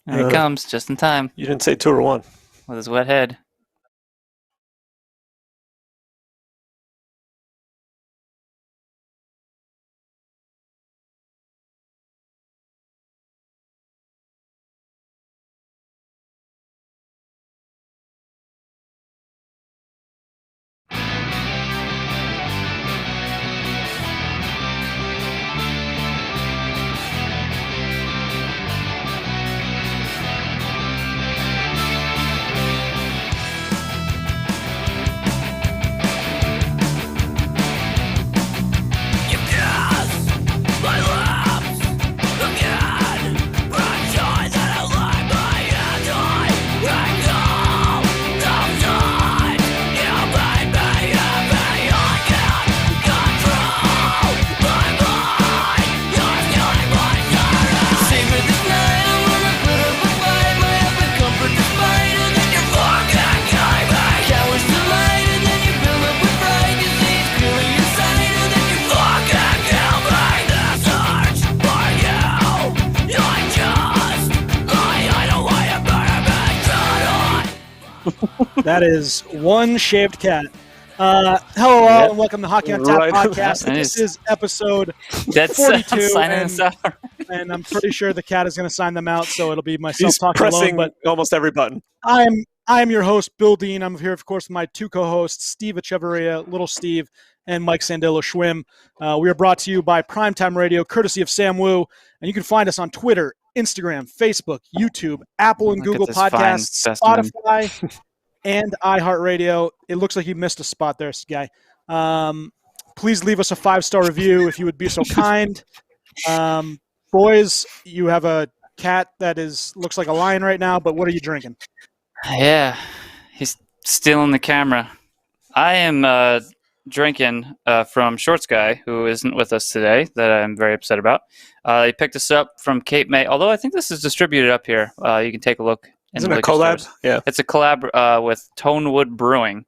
There he comes, just in time. You didn't say 2 or 1. With his wet head. That is one shaved cat. Hello all, and welcome to Hockey on Tap podcast. This is episode 42, and I'm pretty sure the cat is going to sign them out, so it'll be myself talking alone. But almost every button. I am your host, Bill Dean. I'm here, of course, with my two co-hosts, Steve Echevarria, Little Steve, and Mike Sandillo Schwim. We are brought to you by Primetime Radio, courtesy of Sam Wu, and you can find us on Twitter, Instagram, Facebook, YouTube, Apple and Google Podcasts, Spotify, and iHeartRadio. It looks like you missed a spot there, guy. Please leave us a 5-star review if you would be so kind. Boys, you have a cat that looks like a lion right now, but what are you drinking? Yeah, he's stealing the camera. I am drinking from Shorts Guy, who isn't with us today, that I'm very upset about. He picked us up from Cape May, although I think this is distributed up here. You can take a look. Isn't it a collab? Stores. Yeah. It's a collab with Tonewood Brewing.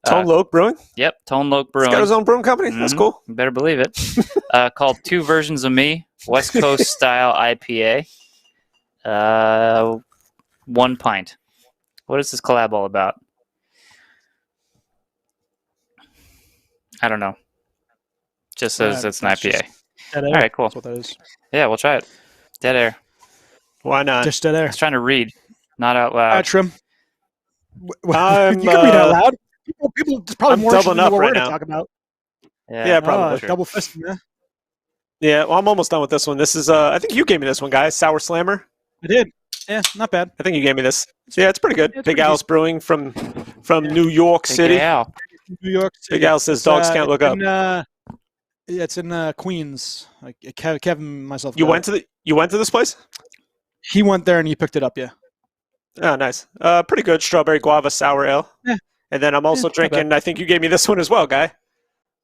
Tonewood Brewing? Yep, Tonewood Brewing. He's got his own brewing company? Mm-hmm. That's cool. You better believe it. Called Two Versions of Me, West Coast Style IPA. 1 pint. What is this collab all about? I don't know. Just says it's an IPA. Dead air. All right, cool. That's what that is. Yeah, we'll try it. Dead air. Why not? Just dead air. I was trying to read, not out loud. All right, Trim. You can read out loud. People probably more interested in what we're going to talk about. Yeah, probably. Double fisting, yeah. Yeah, well, I'm almost done with this one. This is, I think you gave me this one, guys. Sour Slammer. I did. Yeah, not bad. I think you gave me this. So, yeah, it's pretty good. Big Al's Brewing from New York City. Big Al. New York City. Big Al says dogs can't look up. Yeah, it's in Queens. Like Kevin and myself. You went to this place? He went there and he picked it up. Yeah. Oh, nice. Pretty good. Strawberry guava sour ale. Yeah. And then I'm also drinking. I think you gave me this one as well, guy.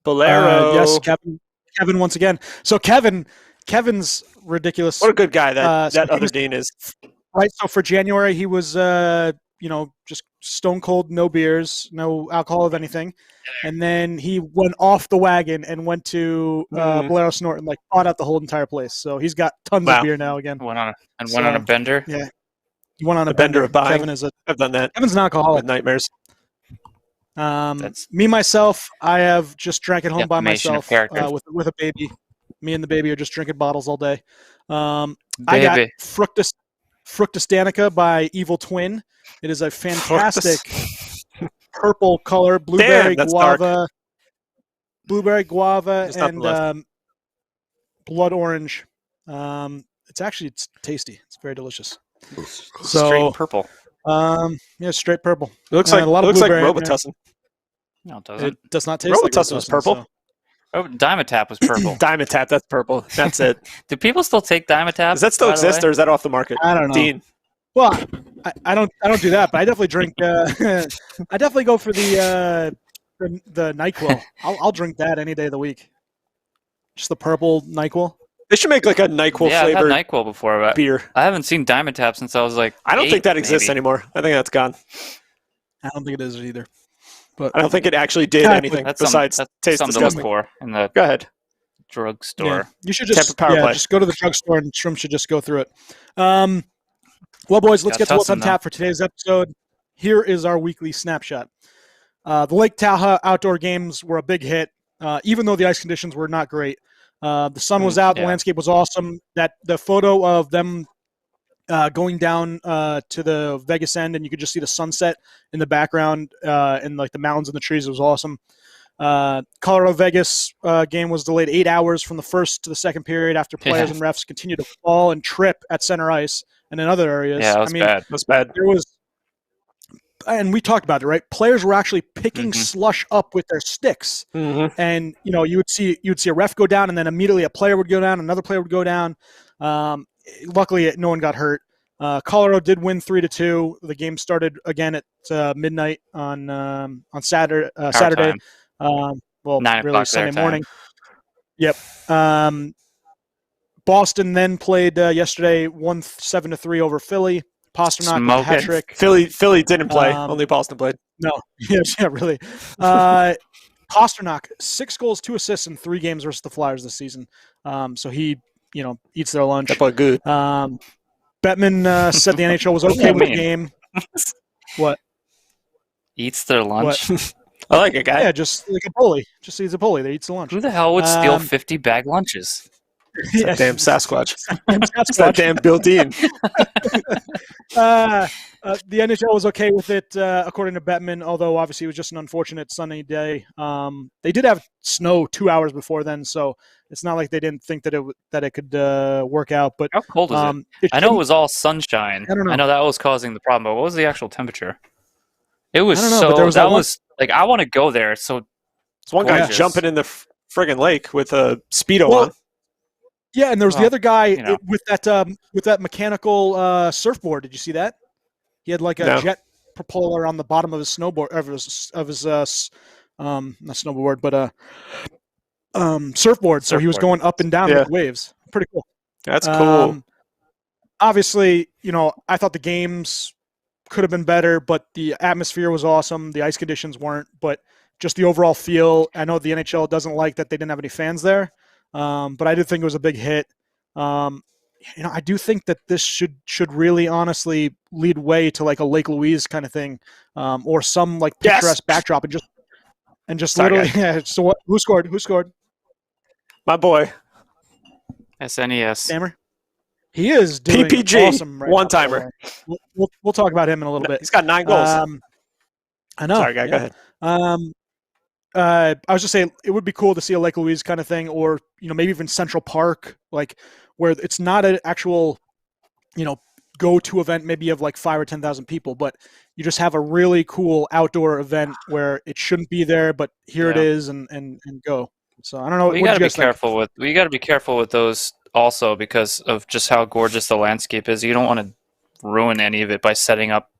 Bolero. Yes, Kevin once again. So Kevin's ridiculous. What a good guy that other Dean is. Right. So for January, he was just stone cold, no beers, no alcohol of anything, and then he went off the wagon and went to Bolero Snort and bought out the whole entire place. So he's got tons of beer now again. Went on a bender. Yeah. He went on a bender of buying. I've done that. Kevin's an alcoholic. Nightmares. Me myself, I have just drank at home by myself with a baby. Me and the baby are just drinking bottles all day. I got Fructus Danica by Evil Twin. It is a fantastic purple color, blueberry guava, and blood orange. It's tasty. It's very delicious. Straight purple. Yeah, straight purple. It looks like Robitussin. No, it doesn't. It does not taste like Robitussin was purple. So. Oh, Dimetap was purple. Dimetap, that's purple. That's it. Do people still take Dimetap? Does that still exist, or is that off the market? I don't know. Dean. Well, I don't do that, but I definitely drink. I definitely go for the NyQuil. I'll drink that any day of the week. Just the purple NyQuil. They should make like a NyQuil flavored I've had NyQuil before, but beer. I haven't seen Dimetap since I was like I don't think that exists anymore. I think that's gone. I don't think it is either. But I don't think it actually did anything besides taste disgusting. For in the Go ahead. Drugstore. Yeah. You should just go to the drugstore and Shrimp should just go through it. Well, boys, let's Got get to what's on Tussin, though. tap for today's episode. Here is our weekly snapshot. The Lake Tahoe outdoor games were a big hit, even though the ice conditions were not great. The sun was out, the landscape was awesome. The photo of them going down to the Vegas end, and you could just see the sunset in the background and like the mountains and the trees. It was awesome. Colorado Vegas game was delayed 8 hours from the first to the second period after players and refs continued to fall and trip at center ice and in other areas. Yeah, that was bad. That's bad. There was, and we talked about it, right? Players were actually picking slush up with their sticks, and you would see a ref go down, and then immediately a player would go down, another player would go down. Luckily, no one got hurt. Colorado did win 3-2. The game started again at midnight on Saturday. Well, 9 really o'clock Sunday their morning. Yep. Boston then played yesterday, won 7-3 over Philly. Pasternak with a hat trick. Philly didn't play. Only Boston played. No. Yeah, really. Pasternak, 6 goals, 2 assists in 3 games versus the Flyers this season. So he, eats their lunch. That played good. Bettman said the NHL was okay with the game. What? Eats their lunch? I like it, guy. Yeah, just like a bully. Just he's a bully that eats the lunch. Who the hell would steal 50 bag lunches? It's that damn Sasquatch. It's that damn Bill Dean. The NHL was okay with it, according to Bettman, although obviously it was just an unfortunate sunny day. They did have snow 2 hours before then, so it's not like they didn't think that it could work out. But how cold is it? I know it was all sunshine. I know that was causing the problem, but what was the actual temperature? It was I want to go there. So it's one guy jumping in the friggin' lake with a Speedo on. Yeah, and there was the other guy with that mechanical surfboard. Did you see that? He had like a jet propeller on the bottom of his snowboard, not snowboard, but surfboard. So he was going up and down with waves. Pretty cool. That's cool. Obviously, I thought the games could have been better, but the atmosphere was awesome. The ice conditions weren't, but just the overall feel. I know the NHL doesn't like that they didn't have any fans there, but I did think it was a big hit. I do think that this should really honestly lead way to like a Lake Louise kind of thing, or some like picturesque backdrop and just literally. Yeah, so who scored? Who scored? My boy. SNES. Stammer. He is doing PPG, awesome right one-timer. We'll talk about him in a little bit. He's got 9 goals. I know. Sorry, guy. Go ahead. I was just saying it would be cool to see a Lake Louise kind of thing, or maybe even Central Park, like where it's not an actual go-to event, maybe of like 5,000 or 10,000 people, but you just have a really cool outdoor event where it shouldn't be there, but here it is, and go. So I don't know. Well, you got to be careful with. You got to be careful with those also because of just how gorgeous the landscape is. You don't want to ruin any of it by setting up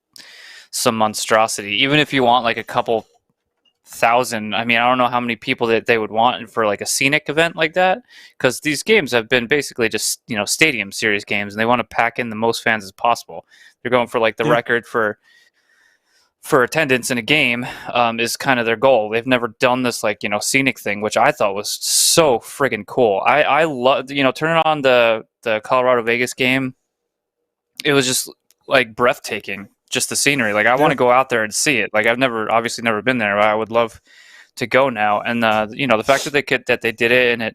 some monstrosity, even if you want like a couple thousand. I mean, I don't know how many people that they would want for like a scenic event like that, because these games have been basically just stadium series games, and they want to pack in the most fans as possible. They're going for like the record for attendance in a game is kind of their goal. They've never done this like scenic thing, which I thought was so friggin' cool. I love turning on the Colorado Vegas game. It was just like breathtaking. Just the scenery. Like I want to go out there and see it. Like I've obviously never been there, but I would love to go now. And the fact that they did it and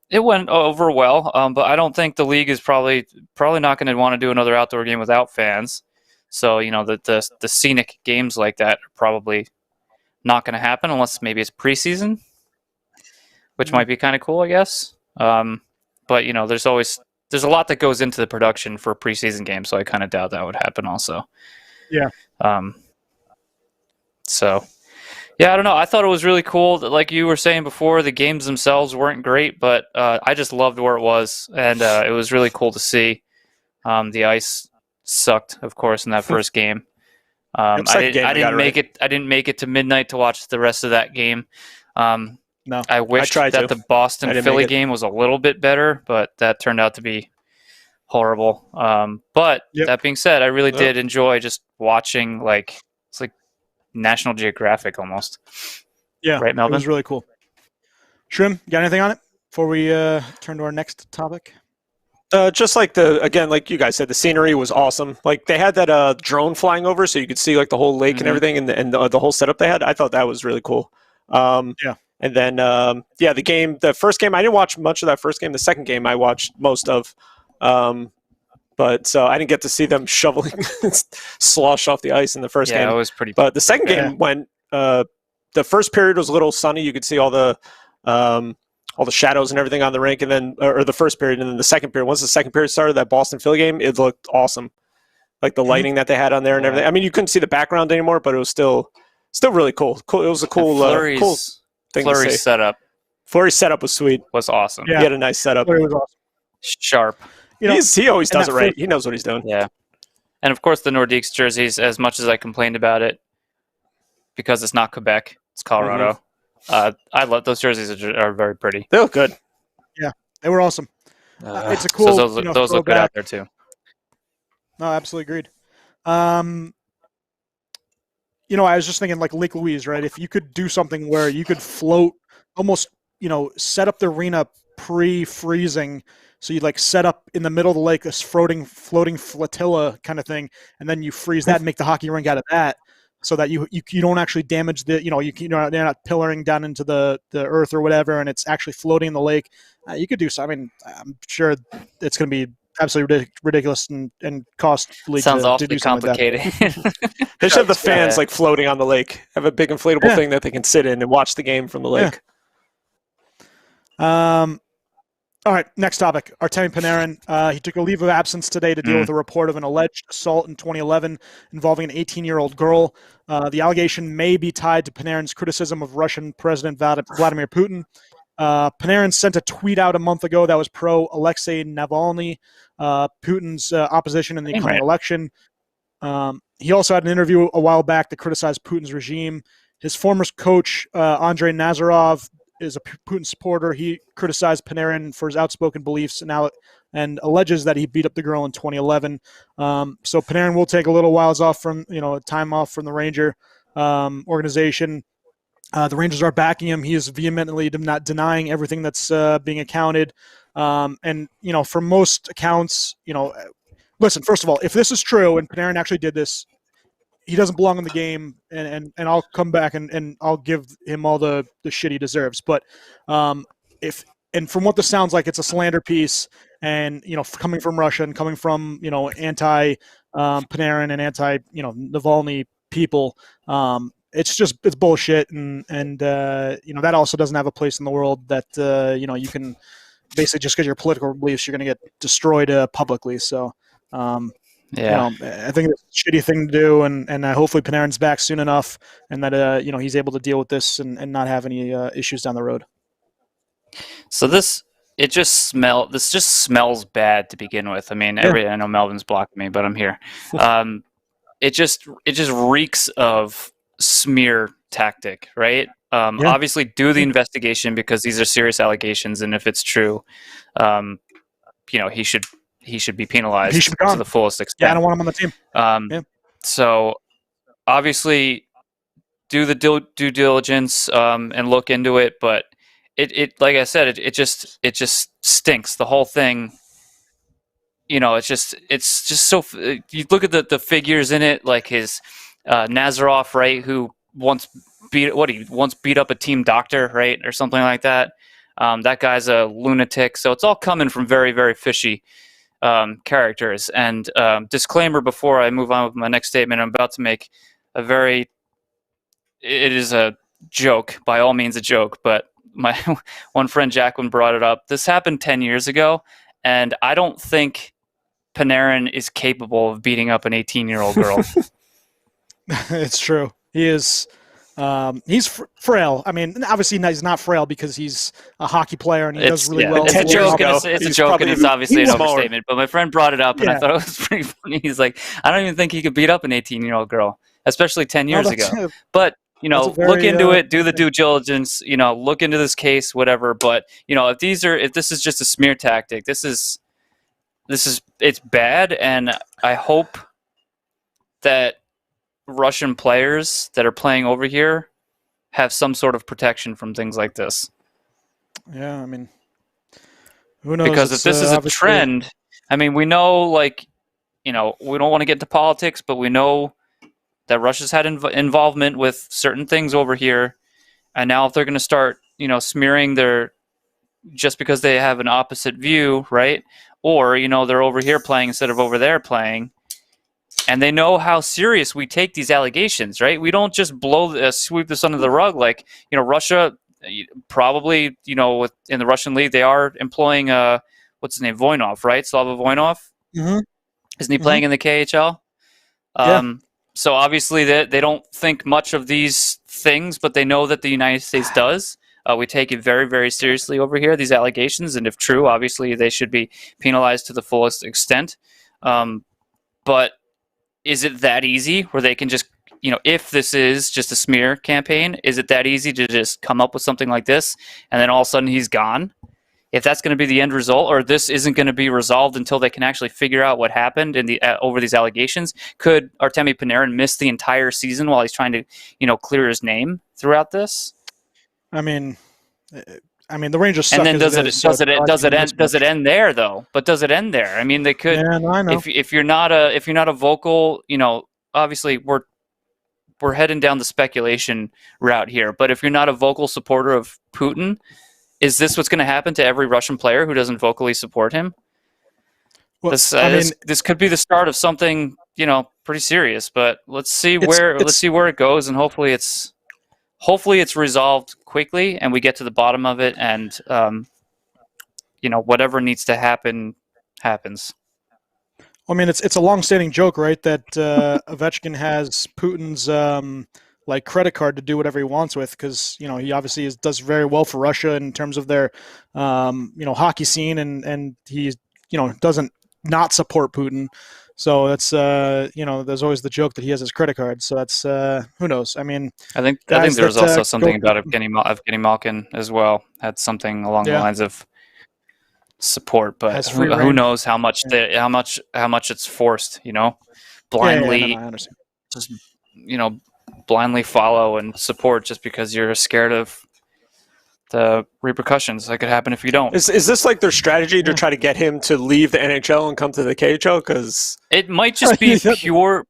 it went over well. But I don't think the league is probably not going to want to do another outdoor game without fans. So the scenic games like that are probably not going to happen unless maybe it's preseason, which might be kind of cool, I guess. But there's a lot that goes into the production for a preseason game, so I kind of doubt that would happen also. Yeah. So, yeah, I don't know. I thought it was really cool. Like you were saying before, the games themselves weren't great, but I just loved where it was, and it was really cool to see. The ice sucked, of course, in that first game. I didn't make it to midnight to watch the rest of that game. No, I wish that the Boston Philly game was a little bit better, but that turned out to be horrible. But that being said, I really did enjoy just watching. Like it's like National Geographic almost. Yeah, right, Melvin? It was really cool. Schwim, you got anything on it before we turn to our next topic? Just like like you guys said, the scenery was awesome. Like they had that drone flying over, so you could see like the whole lake and everything, and the whole setup they had. I thought that was really cool. Yeah. And then the first game, I didn't watch much of that first game. The second game, I watched most of. But so I didn't get to see them shoveling slosh off the ice in the first game. Yeah, it was pretty. But the second game went. The first period was a little sunny. You could see all the shadows and everything on the rink, and then or the first period, and then the second period. Once the second period started, that Boston Philly game, it looked awesome. Like the lighting that they had on there and everything. I mean, you couldn't see the background anymore, but it was still really cool. It was a cool thing to see. Setup. Fleury's setup was sweet. Was awesome. Yeah. He had a nice setup. Fleury was awesome. Sharp. He always does it right. He knows what he's doing. Yeah. And of course, the Nordiques jerseys. As much as I complained about it, because it's not Quebec, it's Colorado. I love those jerseys. Are very pretty. They look good. Yeah, they were awesome. It's a cool. So those look good out there too. No, absolutely agreed. I was just thinking like Lake Louise, right? If you could do something where you could float, almost, set up the arena pre-freezing, so you'd like set up in the middle of the lake this floating flotilla kind of thing, and then you freeze that and make the hockey rink out of that, so that you don't actually damage the, you're not pillaring down into the earth or whatever, and it's actually floating in the lake. You could do so. I mean, I'm sure it's going to be absolutely ridiculous and costly. Sounds to awfully do complicated. They should have the fans like floating on the lake. Have a big inflatable thing that they can sit in and watch the game from the lake. All right, next topic. Artemi Panarin, he took a leave of absence today to deal with a report of an alleged assault in 2011 involving an 18-year-old girl. The allegation may be tied to Panarin's criticism of Russian President Vladimir Putin. Panarin sent a tweet out a month ago that was pro Alexei Navalny, Putin's opposition in the Ukraine election. He also had an interview a while back that criticized Putin's regime. His former coach, Andrei Nazarov, is a Putin supporter. He criticized Panarin for his outspoken beliefs and alleges that he beat up the girl in 2011. So Panarin will take a little while off from, time off from the Ranger organization. The Rangers are backing him. He is vehemently not denying everything that's being accounted. And, for most accounts, listen, first of all, if this is true and Panarin actually did this, he doesn't belong in the game, and I'll come back and I'll give him all the shit he deserves. But from what this sounds like, it's a slander piece, and coming from Russia and coming from anti Panarin and anti Navalny people, it's bullshit, and that also doesn't have a place in the world. That you can basically, just because your political beliefs, you're going to get destroyed publicly. So. I think it's a shitty thing to do, and hopefully Panarin's back soon enough, and that he's able to deal with this and not have any issues down the road. So this just smells bad to begin with. I mean, I know Melvin's blocking me, but I'm here. It just reeks of smear tactic, right? Obviously, do the investigation because these are serious allegations, and if it's true, he should be penalized to the fullest extent. Yeah, I don't want him on the team. So obviously do the due diligence and look into it, but it like I said, it just stinks. The whole thing, it's just so. You look at the figures in it, like his Nazarov, right, who once beat up a team doctor, right, or something like that. That guy's a lunatic. So it's all coming from very, very fishy characters. And disclaimer before I move on with my next statement, I'm about to make it is a joke, by all means a joke, but my one friend Jacqueline brought it up. This happened 10 years ago, and I don't think Panarin is capable of beating up an 18-year-old girl. It's true. He is. He's frail. I mean, obviously he's not frail because he's a hockey player and he does really well. It's a joke, and it's obviously an overstatement. But my friend brought it up, and I thought it was pretty funny. He's like, I don't even think he could beat up an 18-year-old girl, especially 10 years ago. But look into it, do the due diligence. Look into this case, whatever. But if this is just a smear tactic, it's bad, and I hope that Russian players that are playing over here have some sort of protection from things like this. Yeah, I mean, Who knows? Because if It's, this is a obviously- trend, I mean, we know, like, we don't want to get into politics, but we know that Russia's had involvement with certain things over here. And now if they're going to start, smearing their, just because they have an opposite view, right? Or, they're over here playing instead of over there playing. And they know how serious we take these allegations, right? We don't just sweep this under the rug. Like, Russia probably, in the Russian league, they are employing, what's his name, Voinov, right? Slava Voinov. Mhm. Isn't he playing in the KHL? Yeah. So obviously they don't think much of these things, but they know that the United States does. We take it very, very seriously over here, these allegations. And if true, obviously they should be penalized to the fullest extent. But is it that easy where they can just, if this is just a smear campaign, is it that easy to just come up with something like this and then all of a sudden he's gone? If that's going to be the end result, or this isn't going to be resolved until they can actually figure out what happened in the over these allegations, could Artemi Panarin miss the entire season while he's trying to, clear his name throughout this? I mean, the Rangers suck. And then as does it end there though? But does it end there? I mean, they could. Yeah, no, I know. If you're not a vocal, obviously we're heading down the speculation route here. But if you're not a vocal supporter of Putin, is this what's going to happen to every Russian player who doesn't vocally support him? Well, This could be the start of something, pretty serious. But let's see where it goes, and hopefully it's resolved quickly, and we get to the bottom of it, and whatever needs to happen happens. I mean, it's a long-standing joke, right? That Ovechkin has Putin's credit card to do whatever he wants with, because he obviously does very well for Russia in terms of their hockey scene, and he doesn't not support Putin. So that's there's always the joke that he has his credit card. So that's who knows? I mean, I think there was also something about Evgeny Malkin as well. Had something along the lines of support, but who knows how much it's forced? Blindly, I understand. just blindly follow and support just because you're scared of the repercussions that could happen if you don't. Is this like their strategy to try to get him to leave the NHL and come to the KHL? Because it might just be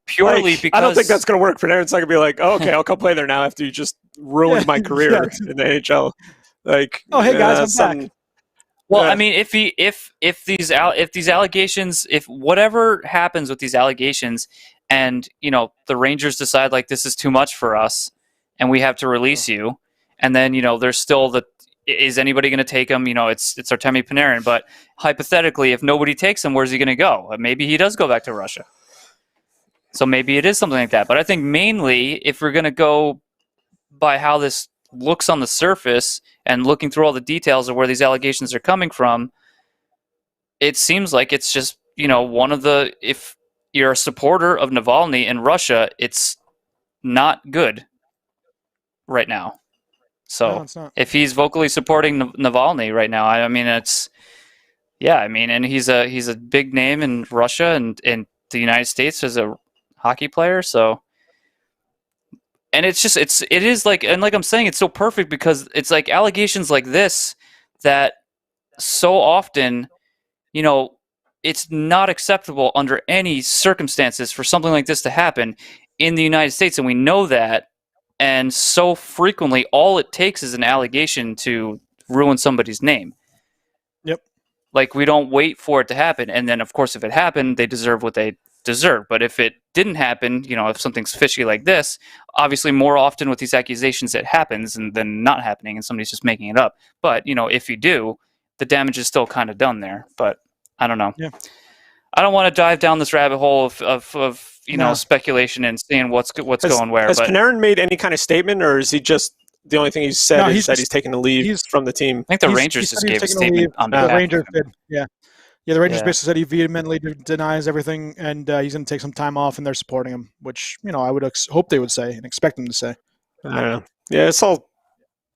purely because I don't think that's going to work for there. It's not going to be like, oh, okay, I'll come play there now after you just ruined my career in the NHL. Like, oh, hey guys, I'm back. Well, I mean, if these allegations, if whatever happens with these allegations, and the Rangers decide like this is too much for us, and we have to release you, and then there's still is anybody going to take him? It's Artemi Panarin, but hypothetically, if nobody takes him, where's he going to go? Maybe he does go back to Russia. So maybe it is something like that. But I think mainly, if we're going to go by how this looks on the surface and looking through all the details of where these allegations are coming from, it seems like it's just one of the, if you're a supporter of Navalny in Russia, it's not good right now. So if he's vocally supporting Navalny right now, I mean, and he's a big name in Russia and in the United States as a hockey player. So, and it is like, and like I'm saying, it's so perfect because it's like allegations like this that so often, it's not acceptable under any circumstances for something like this to happen in the United States. And we know that. And so frequently, all it takes is an allegation to ruin somebody's name. Yep. Like, we don't wait for it to happen. And then, of course, if it happened, they deserve what they deserve. But if it didn't happen, if something's fishy like this, obviously more often with these accusations it happens and then not happening and somebody's just making it up. But, if you do, the damage is still kind of done there. But I don't know. Yeah. I don't want to dive down this rabbit hole of speculation and seeing what's going where. Has Panarin made any kind of statement, or is he just the only thing he's said is that he's taking the leave from the team? I think the Rangers just gave a statement on behalf. The Rangers did, yeah. The Rangers basically said he vehemently denies everything, and he's going to take some time off, and they're supporting him, which I would hope they would say and expect them to say. I don't know. Yeah, it's all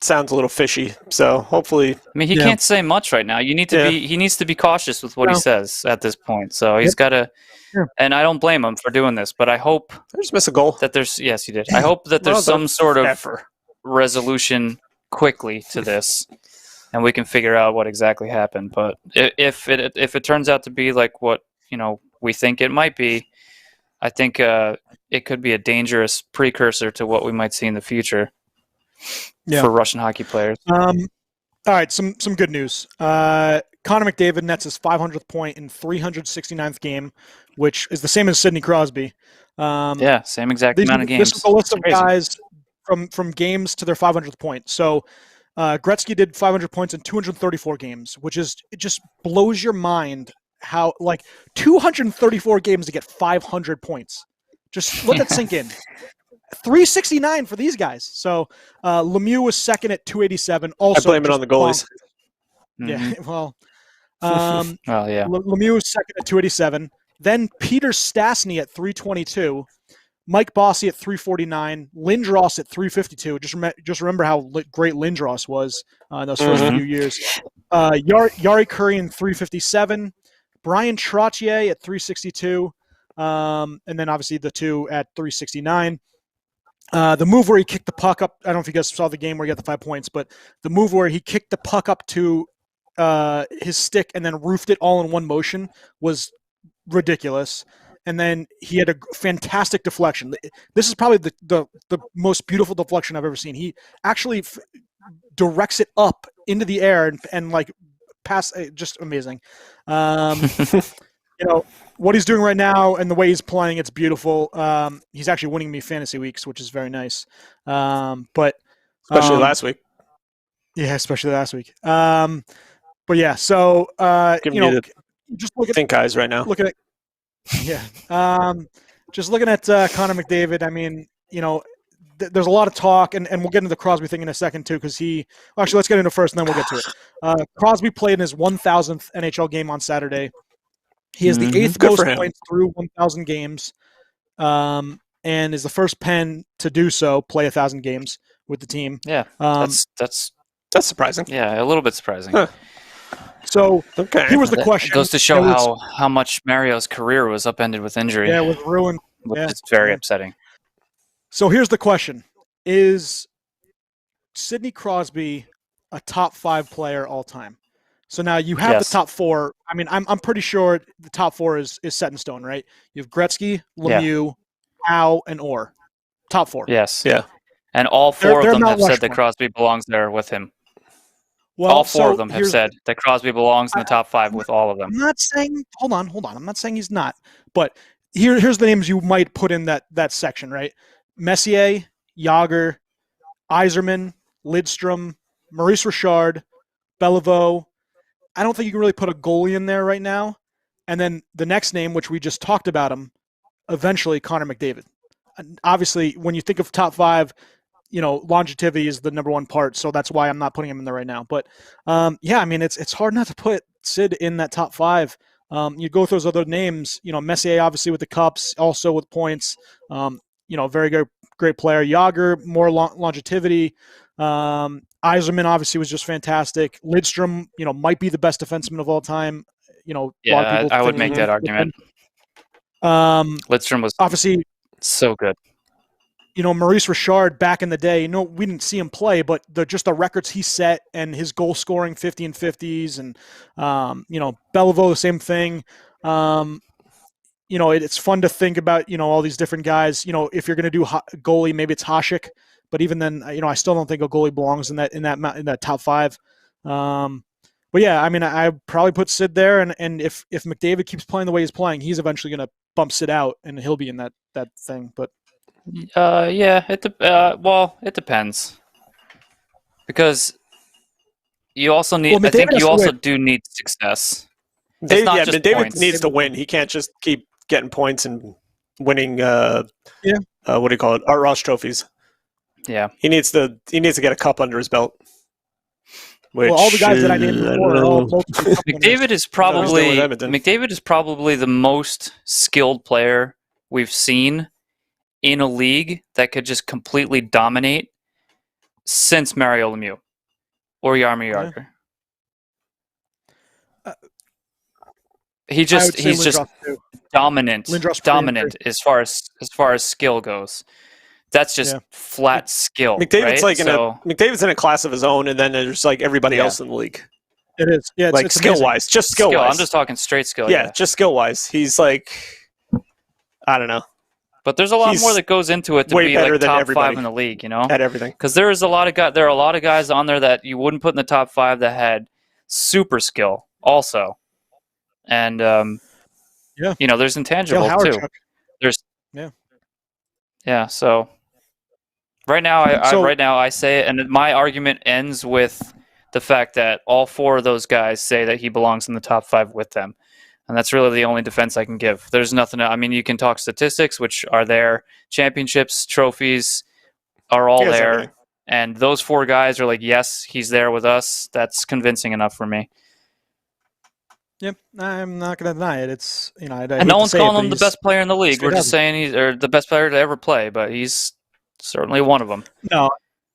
sounds a little fishy. So hopefully, he can't say much right now. He needs to be cautious with what he says at this point. So he's got to. Yeah. And I don't blame him for doing this, but I hope I just missed a goal. That yes, you did. I hope that there's some sort of resolution quickly to this. and we can figure out what exactly happened. But if it turns out to be like what we think it might be, I think it could be a dangerous precursor to what we might see in the future for Russian hockey players. All right, some good news. Connor McDavid nets his 500th point in 369th game, which is the same as Sidney Crosby. Same exact amount of games. This is a list of guys from games to their 500th point. So Gretzky did 500 points in 234 games, which is it just blows your mind how 234 games to get 500 points. Just let that sink in. 369 for these guys. So Lemieux was second at 287. Also, I blame it on the goalies. Yeah, well, yeah. Lemieux was second at 287. Then Peter Stastny at 322. Mike Bossy at 349. Lindros at 352. Just remember how great Lindros was in those first few years. Yari Curry in 357. Brian Trottier at 362. And then obviously the two at 369. The move where he kicked the puck up, I don't know if you guys saw the game where he got the 5 points, but the move where he kicked the puck up to his stick and then roofed it all in one motion was ridiculous. And then he had a fantastic deflection. This is probably the most beautiful deflection I've ever seen. He actually directs it up into the air and pass, just amazing. What he's doing right now and the way he's playing, it's beautiful. He's actually winning me fantasy weeks, which is very nice. But especially last week. Yeah, especially last week. But yeah, so just look at think guys right now. Look at just looking at Connor McDavid. I mean, there's a lot of talk, and we'll get into the Crosby thing in a second too, because actually let's get into it first, and then we'll get to it. Crosby played in his 1,000th NHL game on Saturday. He has the 8th most points through 1,000 games, and is the first Penn to do so, play 1,000 games with the team. Yeah, that's surprising. Yeah, a little bit surprising. Huh. So here was the question. It goes to show how much Mario's career was upended with injury. Yeah, it was ruined. Which is very upsetting. So here's the question: is Sidney Crosby a top 5 player all time? So now you have the top 4. I mean, I'm pretty sure the top 4 is set in stone, right? You have Gretzky, Lemieux, Howe, and Orr. Top 4. Yes. Yeah. And all 4 of them have said that Crosby belongs there with him. Well, all 4 of them have said that Crosby belongs in the top 5 with all of them. I'm not saying – hold on. I'm not saying he's not. But here's the names you might put in that section, right? Messier, Jágr, Yzerman, Lidstrom, Maurice Richard, Beliveau. I don't think you can really put a goalie in there right now. And then the next name, which we just talked about him, eventually Connor McDavid. And obviously, when you think of top 5, longevity is the number one part. So that's why I'm not putting him in there right now. But I mean, it's hard not to put Sid in that top 5. You go through those other names, Messier obviously with the cups, also with points. Very great player. Jágr, more longevity. Yzerman obviously was just fantastic. Lidstrom, might be the best defenseman of all time. A lot of people I would make that argument. Lidstrom was obviously so good. Maurice Richard back in the day. We didn't see him play, but the records he set and his goal scoring 50 and 50s, and Beliveau the same thing. It's fun to think about all these different guys. If you're going to do goalie, maybe it's Hasek. But even then, I still don't think a goalie belongs in that top 5. But yeah, I mean, I probably put Sid there, and if McDavid keeps playing the way he's playing, he's eventually going to bump Sid out, and he'll be in that thing. But it depends, because you also need. I think you also do need success. David needs to win. He can't just keep getting points and winning. What do you call it? Art Ross trophies. Yeah, he needs to get a cup under his belt. Which, all the guys that I named before are all McDavid is probably the most skilled player we've seen in a league that could just completely dominate since Mario Lemieux or Jaromir Jágr. He's just dominant as far as skill goes. That's just flat skill. McDavid's right? McDavid's in a class of his own, and then there's like everybody else in the league. It is. Yeah, it's skill wise, just skill wise. I'm just talking straight skill. Yeah, just skill wise. He's like, I don't know. But there's a lot more that goes into it to be like top 5 in the league, at everything. Because there are a lot of guys on there that you wouldn't put in the top 5 that had super skill also, and there's intangible too. So right now I say it, and my argument ends with the fact that all 4 of those guys say that he belongs in the top 5 with them. And that's really the only defense I can give. There's nothing. I mean, you can talk statistics, which are there. Championships, trophies are all there. Everything. And those 4 guys are like, yes, he's there with us. That's convincing enough for me. Yep, I'm not going to deny it. It's and no one's calling him the best player in the league. We're just saying he's the best player to ever play, but he's certainly one of them. No,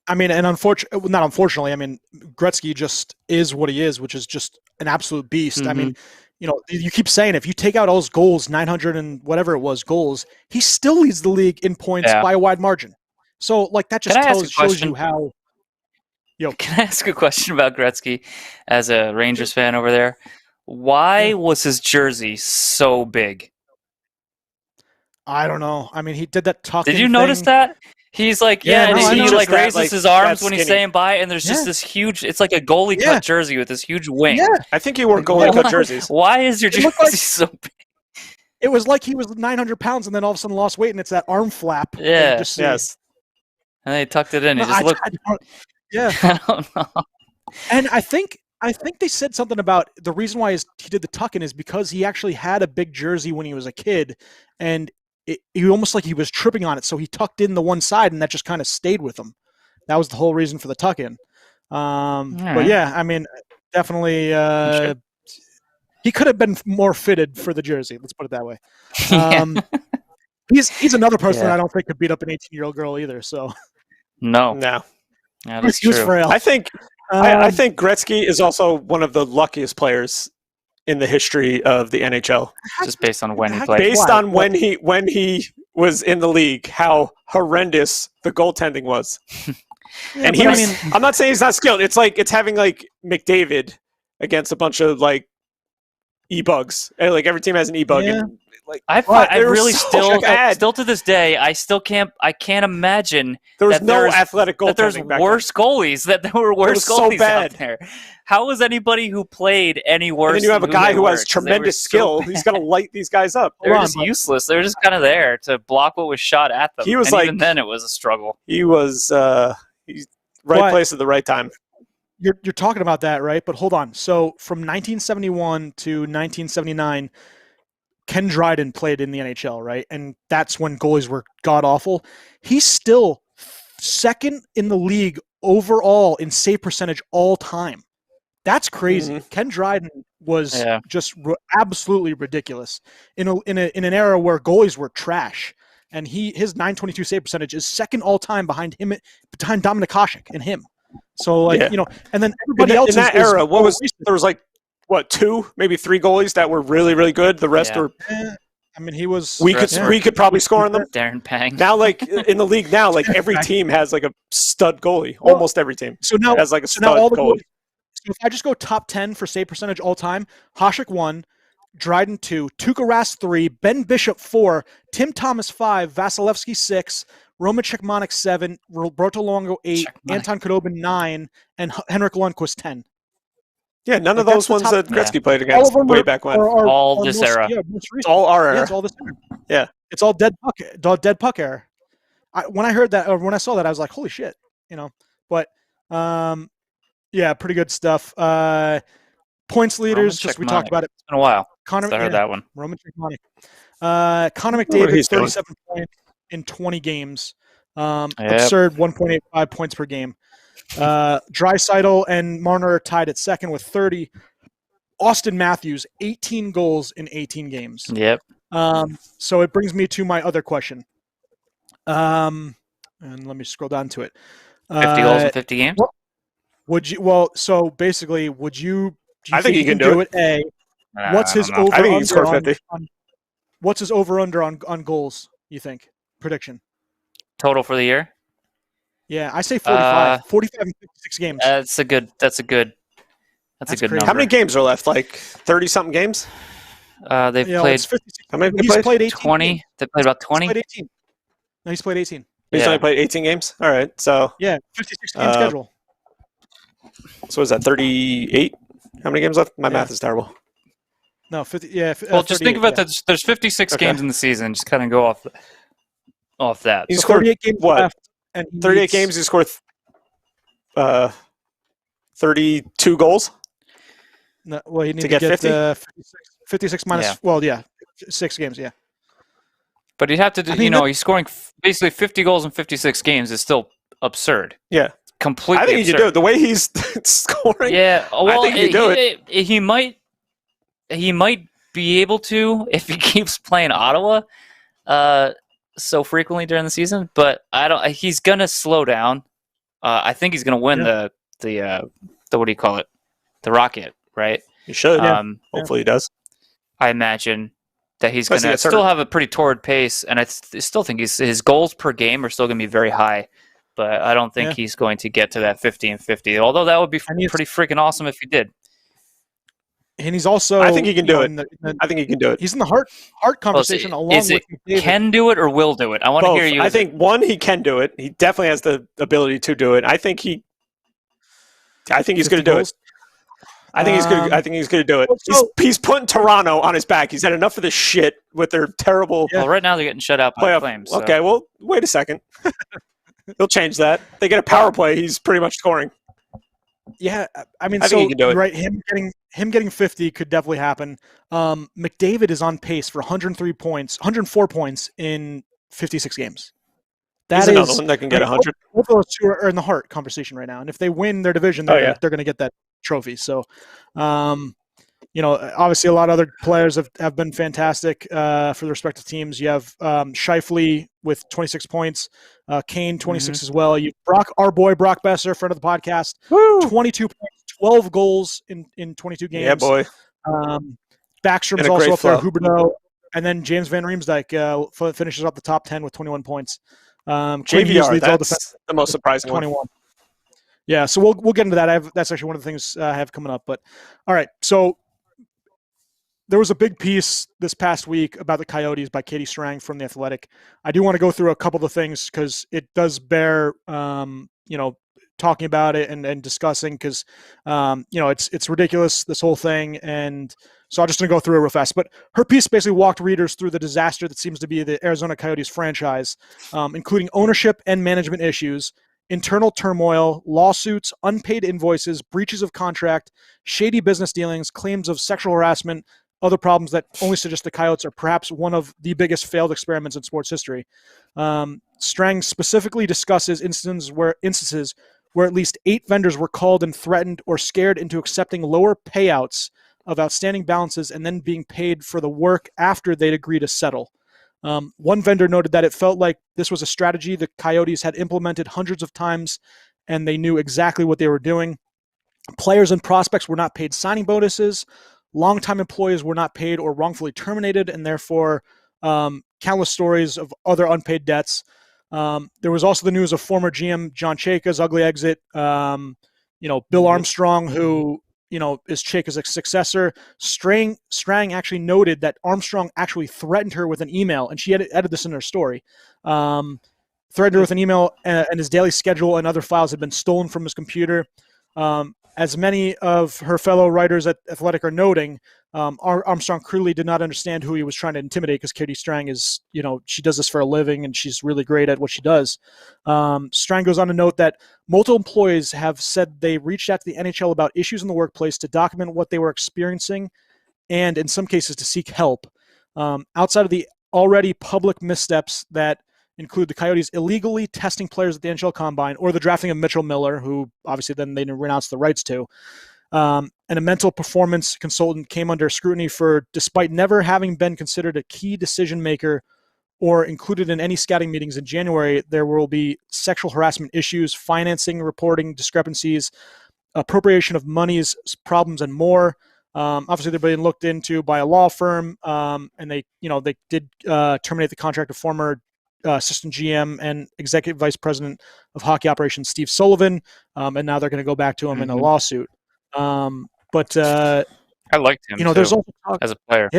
I mean, and not unfortunately. I mean, Gretzky just is what he is, which is just an absolute beast. Mm-hmm. I mean. You keep saying if you take out all his goals, 900 and whatever it was goals, he still leads the league in points by a wide margin. So, like, that just shows you how. Can I ask a question about Gretzky as a Rangers fan over there? Why was his jersey so big? I don't know. I mean, he did that tuck. Did you notice that? He's like, he raises his arms when he's saying bye, and there's just this huge. It's like a goalie cut jersey with this huge wing. Yeah, I think he wore goalie cut jerseys. Why is your jersey so big? It was like he was 900 pounds, and then all of a sudden lost weight, and it's that arm flap. Yeah, yes. And they tucked it in. He just looked. I don't know. And I think they said something about the reason why he did the tuck in is because he actually had a big jersey when he was a kid, and. He almost like he was tripping on it, so he tucked in the one side, and that just kind of stayed with him. That was the whole reason for the tuck in. But yeah, I mean, definitely, he could have been more fitted for the jersey. Let's put it that way. He's another person that I don't think could beat up an 18-year-old girl either. So no, he was frail. I think Gretzky is also one of the luckiest players in the history of the NHL, just based on when he played. Based on when he was in the league, how horrendous the goaltending was. And I'm not saying he's not skilled. It's like it's having like McDavid against a bunch of like e-bugs. And, like every team has an e-bug. Yeah. And, like I really still to this day I can't imagine there was no athletic goaltending. That there's worse goalies. That there were worse goalies out there. How was anybody who played any worse? And then you have a guy who has tremendous skill. He's going to light these guys up. They're just useless. They're just kind of there to block what was shot at them. He was even then it was a struggle. He was right place at the right time. You're talking about that, right? But hold on. So from 1971 to 1979, Ken Dryden played in the NHL, right? And that's when goalies were god-awful. He's still second in the league overall in save percentage all time. That's crazy. Mm-hmm. Ken Dryden was just absolutely ridiculous in an era where goalies were trash. And his .922 save percentage is second all time behind Dominik Hasek and him. So and then everybody else in that era. There was like what 2, maybe 3 goalies that were really really good. The rest were. I mean, he was. We could probably score on them. Darren Pang. Now, like in the league now, like every team has like a stud goalie. Almost every team. So now has like a stud goalie. So if I just go top 10 for save percentage all time, Hasek 1, Dryden 2, Tuukka Rask 3, Ben Bishop 4, Tim Thomas 5, Vasilevsky 6, Roman Cechmanek 7, Roberto Luongo 8, Anton Khudobin 9, and Henrik Lundqvist 10. Yeah, none of those ones that Gretzky played against way back when. All this era. It's all our era. Yeah, it's all this era. Yeah. It's all dead puck era. When I heard that, or when I saw that, I was like, holy shit, But, yeah, pretty good stuff. Points leaders, just we talked about it. It's been a while. I heard that one. Roman Cechmanek. Connor McDavid, 37 points in 20 games. Absurd 1.85 points per game. Draisaitl and Marner are tied at second with 30. Austin Matthews, 18 goals in 18 games. Yep. So it brings me to my other question. And let me scroll down to it. 50 goals in 50 games? Would you? Well, so basically, would you? I think he can do it. A. What's his over? I think he can score 50. What's his over under on goals? You think prediction? total for the year. Yeah, I say 45. 45 and 56 games. That's a good That's good crazy. number. How many games are left? Like 30-something games? They've You know, played it's 56. How many He's played 18 20. games. They played about He's 20. played 18. No, he's played 18. He's Yeah. only played 18 games? All right. So, Yeah, 56 game schedule. so is that 38? How many games left? My Yeah. math is terrible. No, 50. Yeah. Well, just think 38, about yeah. that. There's 56 Okay. games in the season. Just kind of go off that. He So scored 38 games what? left. And he 38 needs- games, he scored 32 goals? No, well, he needs to get 50? 56 minus. Yeah. Well, yeah, 6 games. Yeah. But you'd have to do. I mean, He's scoring basically 50 goals in 56 games is still absurd. Yeah. Completely. I think he absurd. can do it. The way he's scoring. Yeah. Well, think he can do it. He might. He might be able to if he keeps playing Ottawa so frequently during the season. But I don't. He's gonna slow down. I think he's gonna win the what do you call it? The Rocket, right? He should. Hopefully he does. I imagine that he's Unless he going to gets still hurt. have a pretty torrid pace, and I still think his goals per game are still going to be very high. But I don't think he's going to get to that 50 and 50. Although that would be pretty freaking awesome if he did. And he's also. I think he can do it. it. I think he can do it. He's in the heart conversation along is with it McDavid. can do it or will do it? I want to Both. hear you. I think one, he can do it. He definitely has the ability to do it. I think he's going to do it. I think he's good. I think he's going to do it. He's putting Toronto on his back. He's had enough of this shit with their terrible. Well, right now they're getting shut out by playoff. the Flames. So. Okay, well, wait a second. He'll change that. They get a power play. He's pretty much scoring. Yeah, I mean, I think he can do it. Right, him getting 50 could definitely happen. McDavid is on pace for 104 points in 56 games. He's another one that can get 100. Both of those two are in the Hart conversation right now, and if they win their division, they're going to get that trophy. So, obviously a lot of other players have been fantastic for the respective teams. You have Scheifele with 26 points, Kane 26 as well. You our boy Brock Besser, friend of the podcast, 22 points, 12 goals in 22 games. Yeah, boy. Backstrom's also up there, Huberdeau, and then James Van Riemsdyk finishes up the top 10 with 21 points. JVR, that's the most surprising 21. one. Yeah, so we'll get into that. That's actually one of the things I have coming up. But all right, so there was a big piece this past week about the Coyotes by Katie Strang from The Athletic. I do want to go through a couple of the things because it does bear, talking about it and discussing because, it's ridiculous, this whole thing. And so I'm just going to go through it real fast. But her piece basically walked readers through the disaster that seems to be the Arizona Coyotes franchise, including ownership and management issues, internal turmoil, lawsuits, unpaid invoices, breaches of contract, shady business dealings, claims of sexual harassment, other problems that only suggest the Coyotes are perhaps one of the biggest failed experiments in sports history. Strang specifically discusses instances where at least 8 vendors were called and threatened or scared into accepting lower payouts of outstanding balances and then being paid for the work after they'd agree to settle. One vendor noted that it felt like this was a strategy the Coyotes had implemented hundreds of times and they knew exactly what they were doing. Players and prospects were not paid signing bonuses. Longtime employees were not paid or wrongfully terminated, and therefore countless stories of other unpaid debts. There was also the news of former GM John Chayka's ugly exit. Bill Armstrong, who is Chayka's successor. Strang actually noted that Armstrong actually threatened her with an email, and she added this in her story. Threatened her with an email, and his daily schedule and other files had been stolen from his computer. As many of her fellow writers at Athletic are noting, Armstrong clearly did not understand who he was trying to intimidate because Katie Strang is, she does this for a living and she's really great at what she does. Strang goes on to note that multiple employees have said they reached out to the NHL about issues in the workplace to document what they were experiencing and in some cases to seek help. Outside of the already public missteps that include the Coyotes illegally testing players at the NHL Combine or the drafting of Mitchell Miller, who obviously then they renounced the rights to. And a mental performance consultant came under scrutiny despite never having been considered a key decision maker or included in any scouting meetings in January, there will be sexual harassment issues, financing, reporting discrepancies, appropriation of monies, problems, and more. Obviously, they're being looked into by a law firm, and they did terminate the contract of former assistant GM and executive vice president of hockey operations, Steve Sullivan, and now they're going to go back to him in a lawsuit. But I liked him there's too also talk, as a player.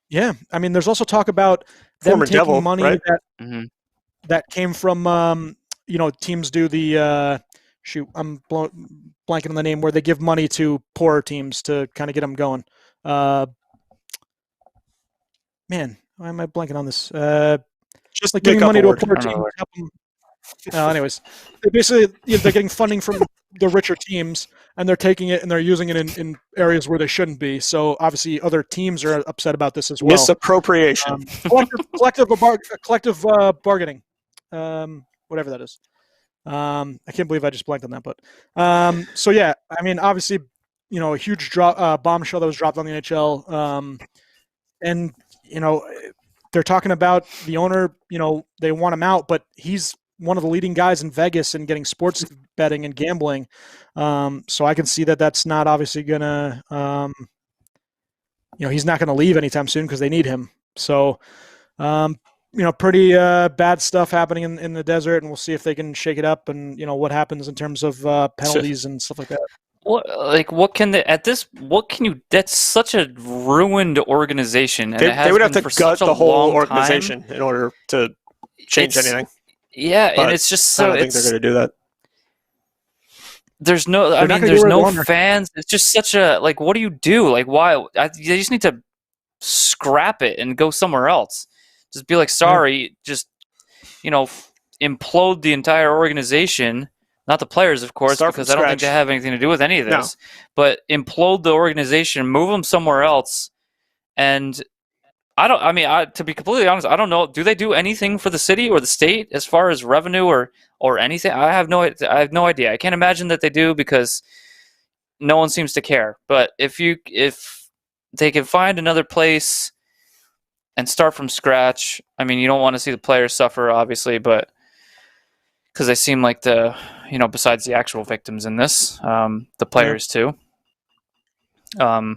Yeah. I mean, there's also talk about them Former taking Devil, money right? that came from teams do the I'm blanking on the name, where they give money to poorer teams to kind of get them going. Man, why am I blanking on this? Just like giving money to a poorer I don't team. know. To help them. Anyways, they basically they're getting funding from the richer teams, and they're taking it and they're using it in areas where they shouldn't be. So obviously, other teams are upset about this as well. Misappropriation. Collective bargaining, whatever that is. I can't believe I just blanked on that, but so yeah, I mean, obviously, a huge bombshell that was dropped on the NHL, and they're talking about the owner. They want him out, but he's one of the leading guys in Vegas and getting sports betting and gambling. So I can see that that's not obviously gonna, he's not gonna leave anytime soon because they need him. So. Pretty bad stuff happening in the desert, and we'll see if they can shake it up and what happens in terms of penalties and stuff like that. What can you? That's such a ruined organization, and They would have to gut the whole organization in order to change anything. Yeah, But and it's just I so. don't think they're going to do that. There's no. I mean, there's no fans. It's just such a what do you do? Why? They just need to scrap it and go somewhere else. Just be like, sorry, just, implode the entire organization. Not the players, of course, because I don't think they have anything to do with any of this. No. But implode the organization, move them somewhere else. And to be completely honest, I don't know. Do they do anything for the city or the state as far as revenue or anything? I have no idea. I can't imagine that they do because no one seems to care. But if they can find another place and start from scratch. I mean, you don't want to see the players suffer, obviously, but because they seem like besides the actual victims in this, the players too. I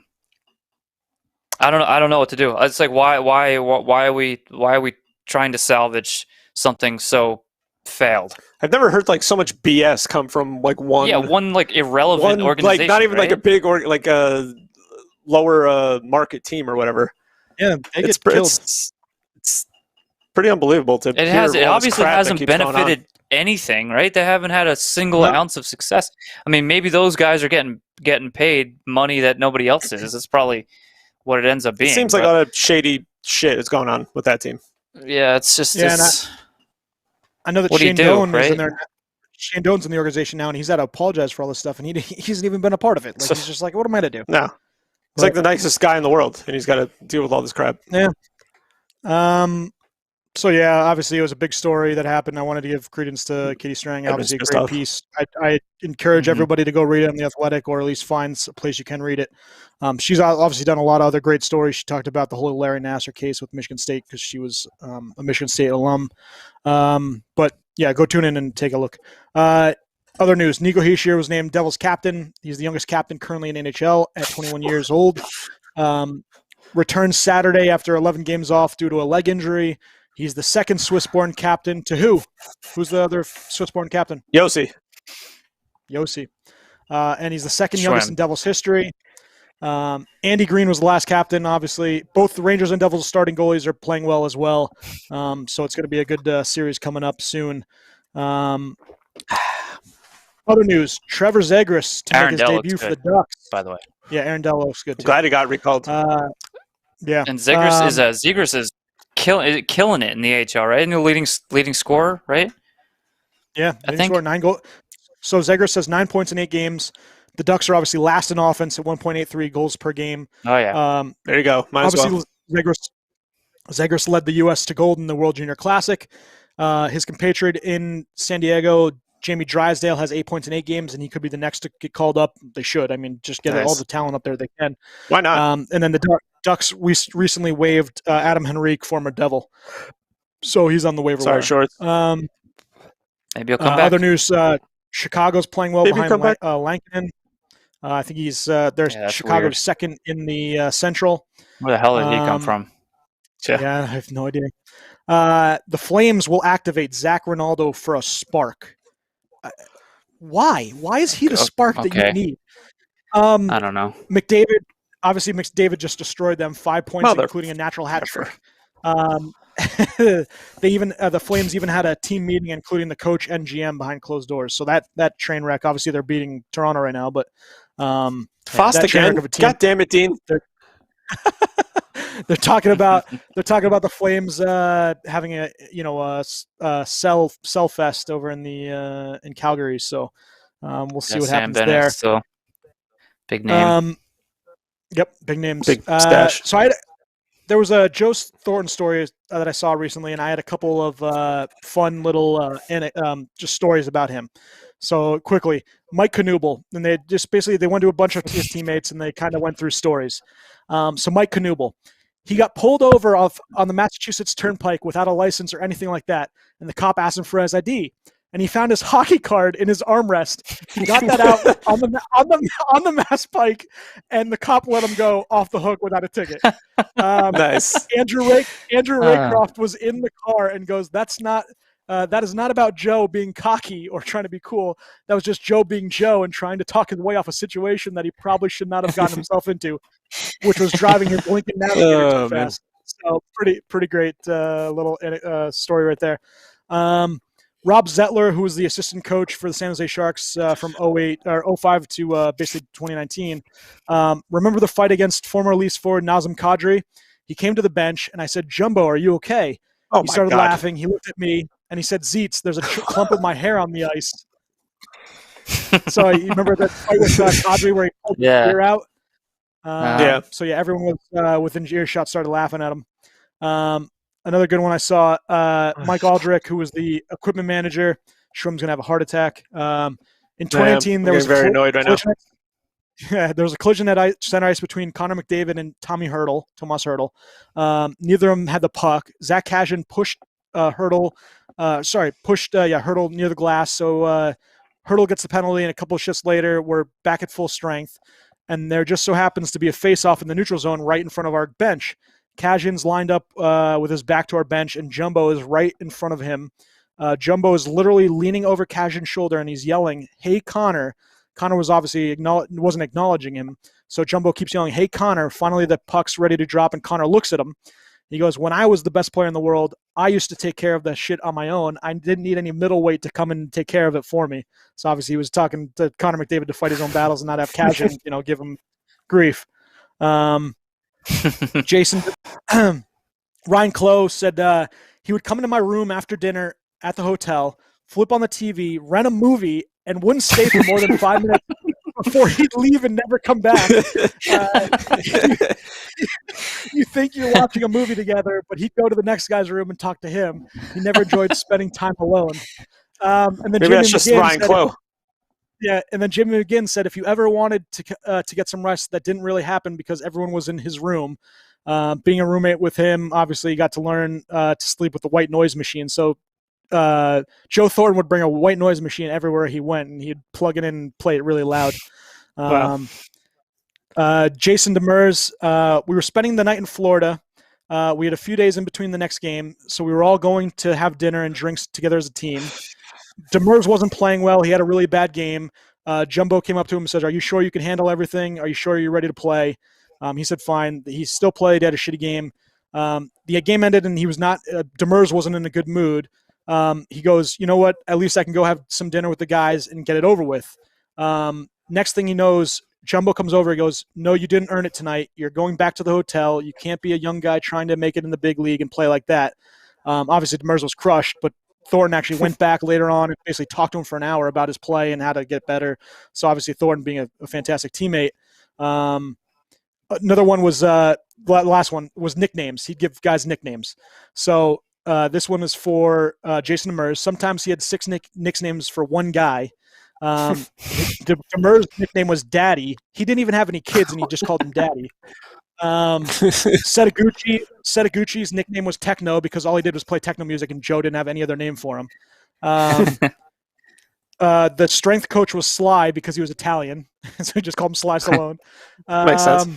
don't know what to do. It's like why are we trying to salvage something so failed? I've never heard so much BS come from one. Yeah, one irrelevant organization. Not even right? a big a lower market team or whatever. Yeah, they get killed. It's pretty unbelievable to. It obviously hasn't benefited anything, right? They haven't had a single ounce of success. I mean, maybe those guys are getting paid money that nobody else is. That's probably what it ends up being. It seems like a lot of shady shit is going on with that team. Yeah, it's just. I know that Shane Doan is in there. Shane Doan's in the organization now, and he's had to apologize for all this stuff, and he hasn't even been a part of it. He's just like, what am I to do? No. He's like the nicest guy in the world, and he's got to deal with all this crap. Yeah. So, yeah, obviously it was a big story that happened. I wanted to give credence to Katie Strang. Obviously, a great piece. I encourage everybody to go read it on The Athletic, or at least find a place you can read it. She's obviously done a lot of other great stories. She talked about the whole Larry Nassar case with Michigan State because she was a Michigan State alum. But, yeah, go tune in and take a look. Other news, Nico Hischier was named Devils captain. He's the youngest captain currently in NHL at 21 years old. Returns Saturday after 11 games off due to a leg injury. He's the second Swiss-born captain to who? Who's the other Swiss-born captain? Yossi. And he's the second youngest in Devils history. Andy Green was the last captain, obviously. Both the Rangers and Devils starting goalies are playing well as well. So it's going to be a good series coming up soon. Other news, Trevor Zegras to make his debut for the Ducks. By the way. Yeah, Aaron Dell looks good, too. Glad he got recalled. Yeah. And Zegras is killing it in the AHL, right? And the leading scorer, right? Yeah, I think. 9 goals. So Zegras has 9 points in 8 games. The Ducks are obviously last in offense at 1.83 goals per game. Oh, yeah. There you go. Might obviously, Zegras led the U.S. to gold in the World Junior Classic. His compatriot in San Diego, Jamie Drysdale, has 8 points in 8 games, and he could be the next to get called up. They should. I mean, just get all the talent up there they can. Why not? And then the Ducks recently waived Adam Henrique, former Devil. So he's on the waiver wire. Sorry, Shorts. Maybe he'll come back. Other news, Chicago's playing well behind Lankinen. I think he's Chicago's second in the Central. Where the hell did he come from? Yeah, I have no idea. The Flames will activate Zach Ronaldo for a spark. Why? Why is he the spark that you need? I don't know. McDavid just destroyed them, 5 points, including a natural hat trick. They even the Flames even had a team meeting, including the coach and GM behind closed doors. So that train wreck. Obviously, they're beating Toronto right now, but Fast again. God damn it, Dean. They're talking about the Flames having a sell fest over in Calgary. So we'll see what happens Sam there. Still big name. Yep, big names. Big stash. So there was a Joe Thornton story that I saw recently, and I had a couple of fun little just stories about him. So quickly, Mike Knuble, and they went to a bunch of his teammates, and they kind of went through stories. So Mike Knuble, he got pulled over on the Massachusetts Turnpike without a license or anything like that, and the cop asked him for his ID. And he found his hockey card in his armrest. He got that out on the Mass Pike, and the cop let him go off the hook without a ticket. Nice. Andrew Raycroft was in the car and goes, that is not about Joe being cocky or trying to be cool. That was just Joe being Joe and trying to talk his way off a situation that he probably should not have gotten himself into, which was driving his Lincoln Navigator too fast. So pretty great little story right there. Rob Zettler, who was the assistant coach for the San Jose Sharks from 05 to basically 2019. Remember the fight against former Leafs forward Nazem Kadri? He came to the bench, and I said, "Jumbo, are you okay?" He started laughing. He looked at me, and he said, "Zeets, there's a clump of my hair on the ice." So you remember that fight with Kadri where he pulled his ear out? So everyone was within earshot started laughing at him. Another good one I saw, Mike Aldrich, who was the equipment manager. Schwim's going to have a heart attack. In 2018, there was very annoyed right now. Yeah, there was a collision at center ice between Connor McDavid and Tomas Hertl. Neither of them had the puck. Zach Kajan pushed Hertl near the glass. So Hertl gets the penalty, and a couple of shifts later, we're back at full strength. And there just so happens to be a face-off in the neutral zone right in front of our bench. Kajan's lined up with his back to our bench, and Jumbo is right in front of him. Jumbo is literally leaning over Kajan's shoulder, and he's yelling, "Hey, Connor." Connor was obviously wasn't acknowledging him, so Jumbo keeps yelling, "Hey, Connor." Finally, the puck's ready to drop, and Connor looks at him. He goes, "When I was the best player in the world, I used to take care of that shit on my own. I didn't need any middleweight to come and take care of it for me." So obviously, he was talking to Connor McDavid to fight his own battles and not have Kajan, give him grief. Jason Ryan Clough said he would come into my room after dinner at the hotel, flip on the TV, rent a movie, and wouldn't stay for more than 5 minutes before he'd leave and never come back. You think you're watching a movie together, but he'd go to the next guy's room and talk to him. He never enjoyed spending time alone. And then maybe that's just Ryan Clough. Yeah, and then Jimmy McGinn said if you ever wanted to get some rest, that didn't really happen because everyone was in his room. Being a roommate with him, obviously you got to learn to sleep with the white noise machine. So Joe Thornton would bring a white noise machine everywhere he went, and he'd plug it in and play it really loud. Wow. Jason Demers, we were spending the night in Florida. We had a few days in between the next game, so we were all going to have dinner and drinks together as a team. Demers wasn't playing well. He had a really bad game. Jumbo came up to him and said, "Are you sure you can handle everything? Are you sure you're ready to play?" He said, "Fine." He still played. He had a shitty game. The game ended, and he was not. Demers wasn't in a good mood. He goes, "You know what? At least I can go have some dinner with the guys and get it over with." Next thing he knows, Jumbo comes over. He goes, "No, you didn't earn it tonight. You're going back to the hotel. You can't be a young guy trying to make it in the big league and play like that." Obviously, Demers was crushed, but Thornton actually went back later on and basically talked to him for an hour about his play and how to get better. So obviously Thornton being a fantastic teammate. Another one was the last one was nicknames. He'd give guys nicknames. So this one is for Jason Demers. Sometimes he had 6 nicknames for one guy. Demers' nickname was Daddy. He didn't even have any kids, and he just called him Daddy. Setaguchi's nickname was Techno because all he did was play techno music, and Joe didn't have any other name for him. The strength coach was Sly because he was Italian, so he just called him Sly Stallone. Makes sense.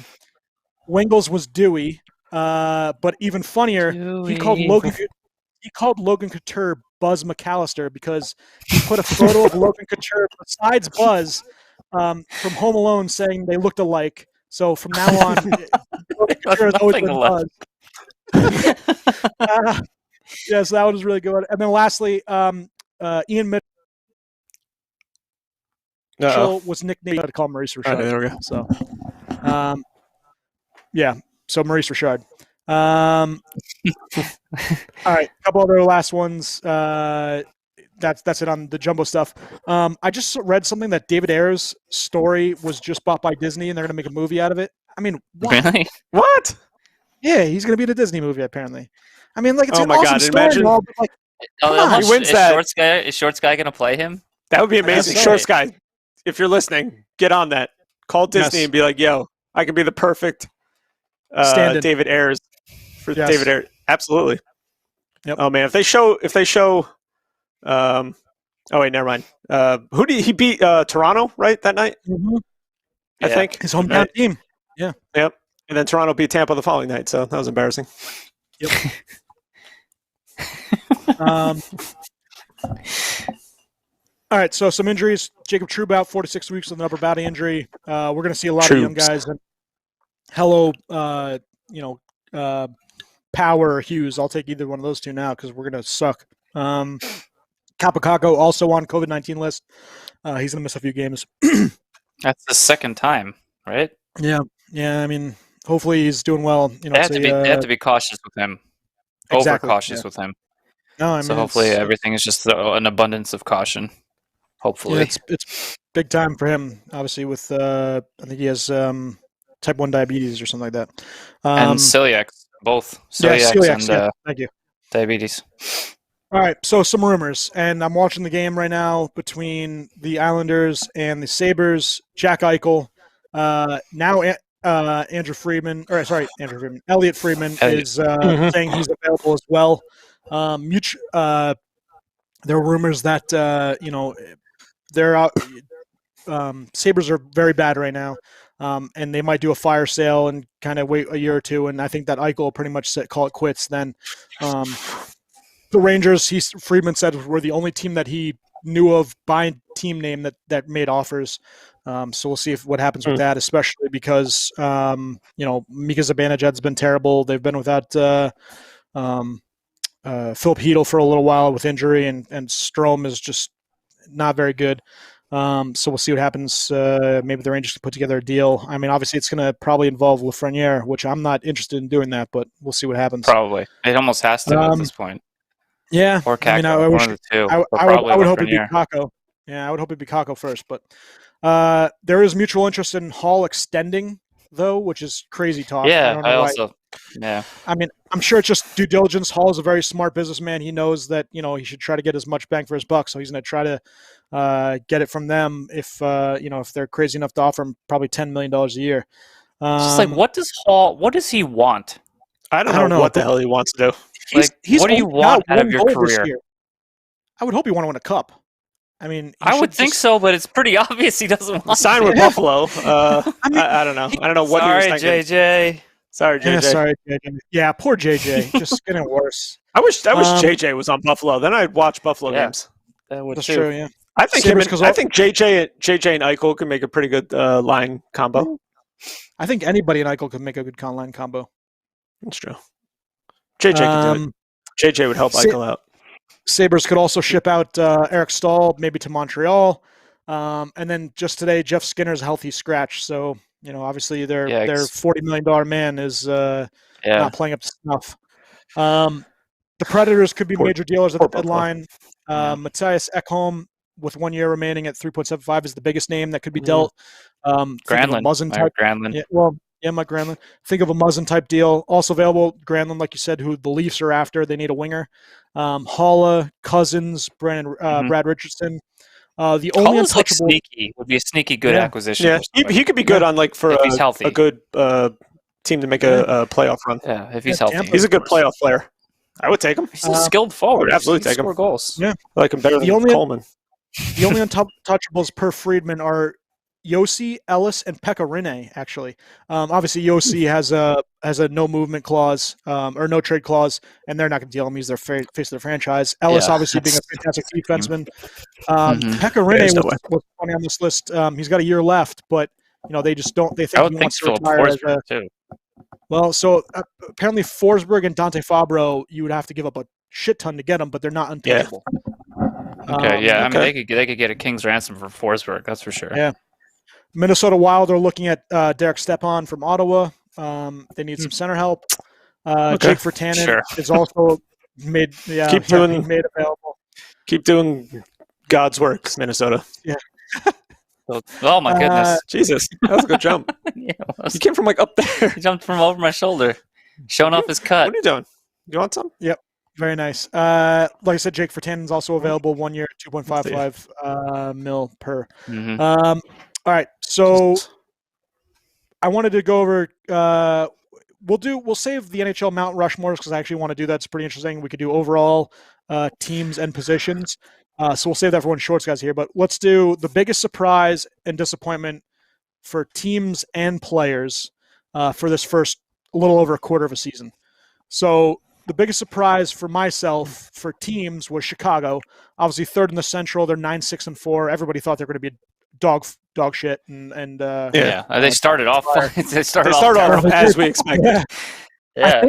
Wingles was Dewey, but even funnier, he called Logan. he called Logan Couture Buzz McAllister because he put a photo of Logan Couture besides Buzz from Home Alone saying they looked alike. So from now on, Logan Couture has always been Buzz. Yeah, so that one was really good. And then lastly, Ian Mitchell was nicknamed to call Maurice Richard. Right, there we go. So, yeah, so Maurice Richard. All right, a couple other last ones. That's it on the jumbo stuff. I just read something that David Ayer's story was just bought by Disney, and they're going to make a movie out of it. I mean, what? Really? What? Yeah, he's going to be in a Disney movie apparently. I mean, like it's Oh an my awesome God, story. imagine- And all, but like, come on. He wins that. Is Shorts Guy going to play him? That would be amazing. That's Shorts guy, if you're listening, get on that. Call Disney Yes. and be like, "Yo, I can be the perfect Stand-in. David Ayers for Yes. David Ayers." Absolutely. Yep. Oh man, if they show, oh wait, never mind. Who did he beat? Toronto, right, that night? Mhm. I Yeah. think His hometown Right. team. Yep. And then Toronto beat Tampa the following night, so that was embarrassing. All right, so some injuries. Jacob Trouba out 46 weeks with an upper body injury. We're going to see a lot of young Troubs. guys. And hello, Power or Hughes. I'll take either one of those two now because we're going to suck. Capocacco also on COVID-19 list. He's going to miss a few games. That's the second time, right? Yeah. I mean, hopefully he's doing well. They have to be cautious with him. Exactly, Over cautious yeah. with him. No, I mean, So hopefully it's, everything is just an abundance of caution. Hopefully. yeah, it's big time for him. Obviously, with I think he has type 1 diabetes or something like that. And celiac, both celiac and Thank you. diabetes. All right, so some rumors, and I'm watching the game right now between the Islanders and the Sabres. Jack Eichel, now Elliot Friedman is saying he's available as well. There are rumors that they're out. Sabres are very bad right now, and they might do a fire sale and kind of wait a year or two. And I think that Eichel will pretty much call it quits then. The Rangers, Friedman said, were the only team that he knew of by team name that made offers. So we'll see what happens with that, especially because Mika Zibanejad's been terrible. They've been without Philip Hedl for a little while with injury, and Strome is just not very good. So we'll see what happens. Maybe the Rangers can put together a deal. I mean, obviously, it's going to probably involve Lafreniere, which I'm not interested in doing that, but we'll see what happens. Probably. It almost has to at this point. Yeah. Or Kakko, I one of the two. I would hope it'd be Kakko. Yeah, I would hope it'd be Kakko first. But there is mutual interest in Hall extending, though, which is crazy talk. Yeah, I mean, I'm sure it's just due diligence. Hall is a very smart businessman. He knows that, he should try to get as much bang for his buck. So he's going to try to get it from them if they're crazy enough to offer him probably $10 million a year. Just like, what does he want? I don't know what the hell he wants to do. What do you want out of your career? I would hope he want to win a cup. I mean, I would think so, but it's pretty obvious he doesn't want sign with Buffalo. I don't know. I don't know what he was thinking. JJ. Sorry, JJ. Yeah, sorry, JJ. Yeah, poor JJ. Just getting worse. I wish JJ was on Buffalo. Then I'd watch Buffalo games. That's true. Yeah. I think JJ and Eichel can make a pretty good line combo. I think anybody in Eichel could make a good line combo. That's true. JJ can do it. JJ would help Eichel out. Sabres could also ship out Eric Stahl, maybe to Montreal. And then just today, Jeff Skinner's a healthy scratch. So, obviously their $40 million man is not playing up to snuff. The Predators could be major dealers at the deadline. Matthias Ekholm, with 1 year remaining at 3.75, is the biggest name that could be dealt. Granlund. Granlund. Yeah, Mike Granlund. Think of a Muzzin type deal. Also available, Granlund, like you said, who the Leafs are after. They need a winger. Halla, Cousins, Brad Richardson. The only untouchable would be a sneaky good acquisition. Yeah, he could be good on if he's healthy. A good team to make a playoff run. Yeah, if he's healthy. He's a good playoff player. I would take him. He's a skilled forward. I would absolutely take him. Score goals. Yeah, I like him better than Coleman. The only untouchables per Friedman are Yossi, Ellis, and Pekka Rinne, actually. Obviously, Yossi has a no movement clause or no trade clause, and they're not going to deal him. He's their face of their franchise. Ellis, Yeah, obviously, being a fantastic defenseman. Pekka There's Rinne no way. was funny on this list. He's got a year left, but they just don't. They I think would he think wants to Philip retire as a. Forsberg too. Well, so apparently Forsberg and Dante Fabro, you would have to give up a shit ton to get them, but they're not untouchable. Okay, yeah. I mean, Okay. they could get a king's ransom for Forsberg. That's for sure. Yeah. Minnesota Wild are looking at Derek Stepan from Ottawa. They need some center help. Jake Virtanen Sure. is also made. Yeah, Keep doing- he's made available. Keep doing God's work, Minnesota. Oh my goodness! Jesus, that was a good jump. Yeah, You came from like up there. he jumped from over my shoulder, showing off his cut. What are you doing? You want some? Very nice. Like I said, Jake Virtanen is also available 1 year, 2.55 mil per. Mhm. All right, so I wanted to go over. We'll save the NHL Mount Rushmores because I actually want to do that. It's pretty interesting. We could do overall teams and positions. So we'll save that for when Shorts guys here. But let's do the biggest surprise and disappointment for teams and players for this first a little over a quarter of a season. So the biggest surprise for myself for teams was Chicago. Obviously third in the Central. They're 9-6-4. Everybody thought they were going to be dog shit and Yeah, they started off. They started off off as we expected. Yeah. Yeah.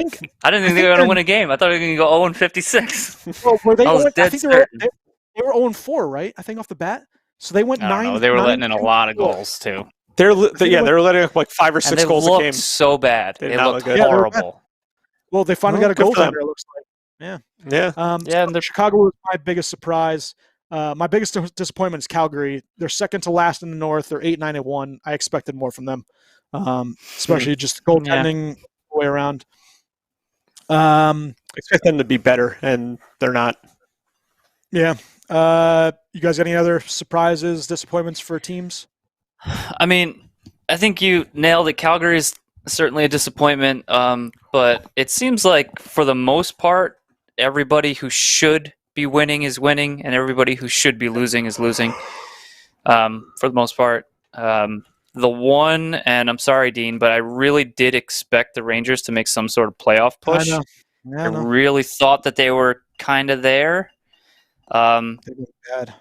I didn't think they were going to win a game. I thought they were going to go 0-56. Well, were they I was going, I dead think certain. they were 0-4, right? I think off the bat. So they went I don't 9. know. They were 9, letting in a 2, lot of 4. goals too, They're letting up like 5 or and 6 they goals a looked game. so bad. They They did not looked look good. Yeah, they were bad. horrible. Well, they finally Well, got a good for them. goaltender, it looks like. Yeah. Yeah. And they're Chicago was my biggest surprise. My biggest disappointment is Calgary. They're second to last in the North. They're 8-9-1. I expected more from them, especially just goaltending the way around. Expect them to be better, and they're not. Yeah. You guys got any other surprises, disappointments for teams? I mean, I think you nailed it. Calgary is certainly a disappointment, but it seems like for the most part, everybody who should be winning is winning, and everybody who should be losing is losing. For the most part, the one, and I'm sorry, Dean, but I really did expect the Rangers to make some sort of playoff push. I know. Yeah, I really thought that they were kind of there. They're bad.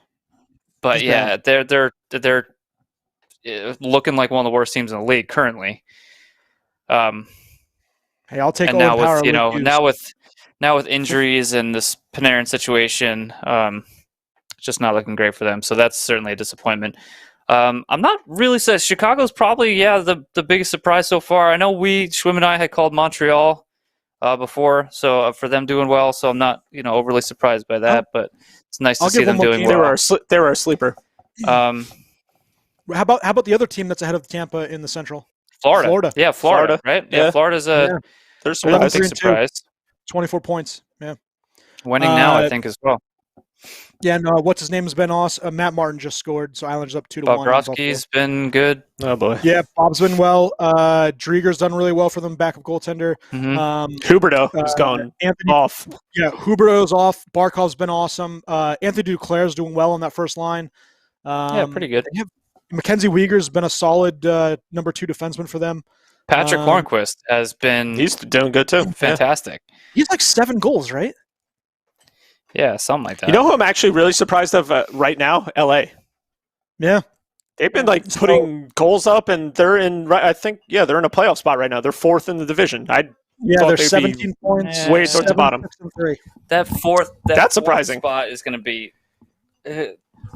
But It's yeah, they're looking like one of the worst teams in the league currently. Hey, I'll take And all now the power. with now with injuries and this Panarin situation, it's just not looking great for them. So that's certainly a disappointment. I'm not really saying Chicago's probably the biggest surprise so far. I know Schwim and I had called Montreal before, so for them doing well. So I'm not overly surprised by that, but it's nice to I'll see give them one more doing team. well. They were a sleeper. Um, How about the other team that's ahead of Tampa in the Central? Florida. Yeah, Florida. Right? Yeah, Yeah. Florida's a They're big 3-2. surprise. 24 points. Yeah. Winning now, I think, as well. Yeah, no, what's his name has been awesome. Matt Martin just scored, so Islanders up 2-1. Bobrovsky's been good. Oh boy. Yeah, Bob's been well. Drieger's done really well for them, backup goaltender. Mhm. Huberto is going Anthony, off. yeah, Huberto's off. Barkov's been awesome. Anthony Duclair's doing well on that first line. Yeah, pretty good. Mackenzie Weegar's been a solid number 2 defenseman for them. Patrick Hornquist has been He's doing good too. fantastic. He's like 7 goals, right? Yeah, something like that. You know who I'm actually really surprised of right now? LA. Yeah. They've been like putting goals up, and they're in. I think they're in a playoff spot right now. They're 4th in the division. Yeah, thought they're they'd be 17 points. way towards the bottom. 7-6-3. That's surprising. spot is going to be.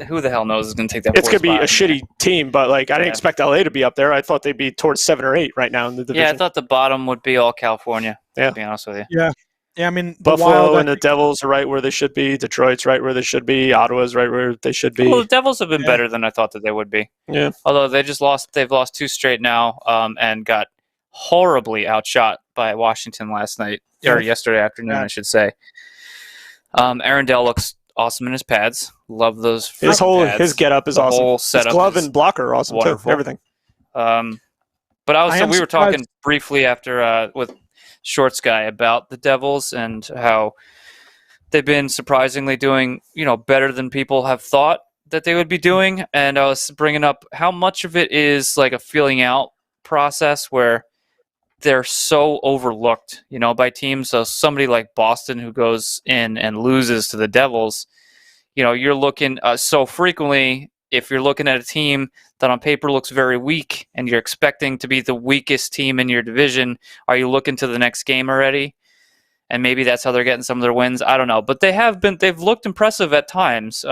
Who the hell knows is going to take that? It's going to be a shitty team, but like I didn't Yeah. expect LA to be up there. I thought they'd be towards 7 or 8 right now in the division. Yeah, I thought the bottom would be all California. Yeah. To be honest with you. Yeah, I mean, the Buffalo Wild, and the Devils are right where they should be. Detroit's right where they should be. Ottawa's right where they should be. Well, the Devils have been Yeah. better than I thought that they would be. Yeah. Although they've lost 2 straight now, and got horribly outshot by Washington last night or yesterday afternoon, Yeah. I should say. Aaron Dell looks awesome in his pads. Love those. His freaking pads. his getup is The awesome. whole His setup glove is and blocker are awesome wonderful. too. Everything. But I am we were surprised- talking briefly after with Shorts guy about the Devils and how they've been surprisingly doing better than people have thought that they would be doing, and I was bringing up how much of it is like a feeling out process where they're so overlooked, by teams. So somebody like Boston who goes in and loses to the Devils, you're looking so frequently. If you're looking at a team that on paper looks very weak and you're expecting to be the weakest team in your division, are you looking to the next game already? And maybe that's how they're getting some of their wins. I don't know, but they've looked impressive at times.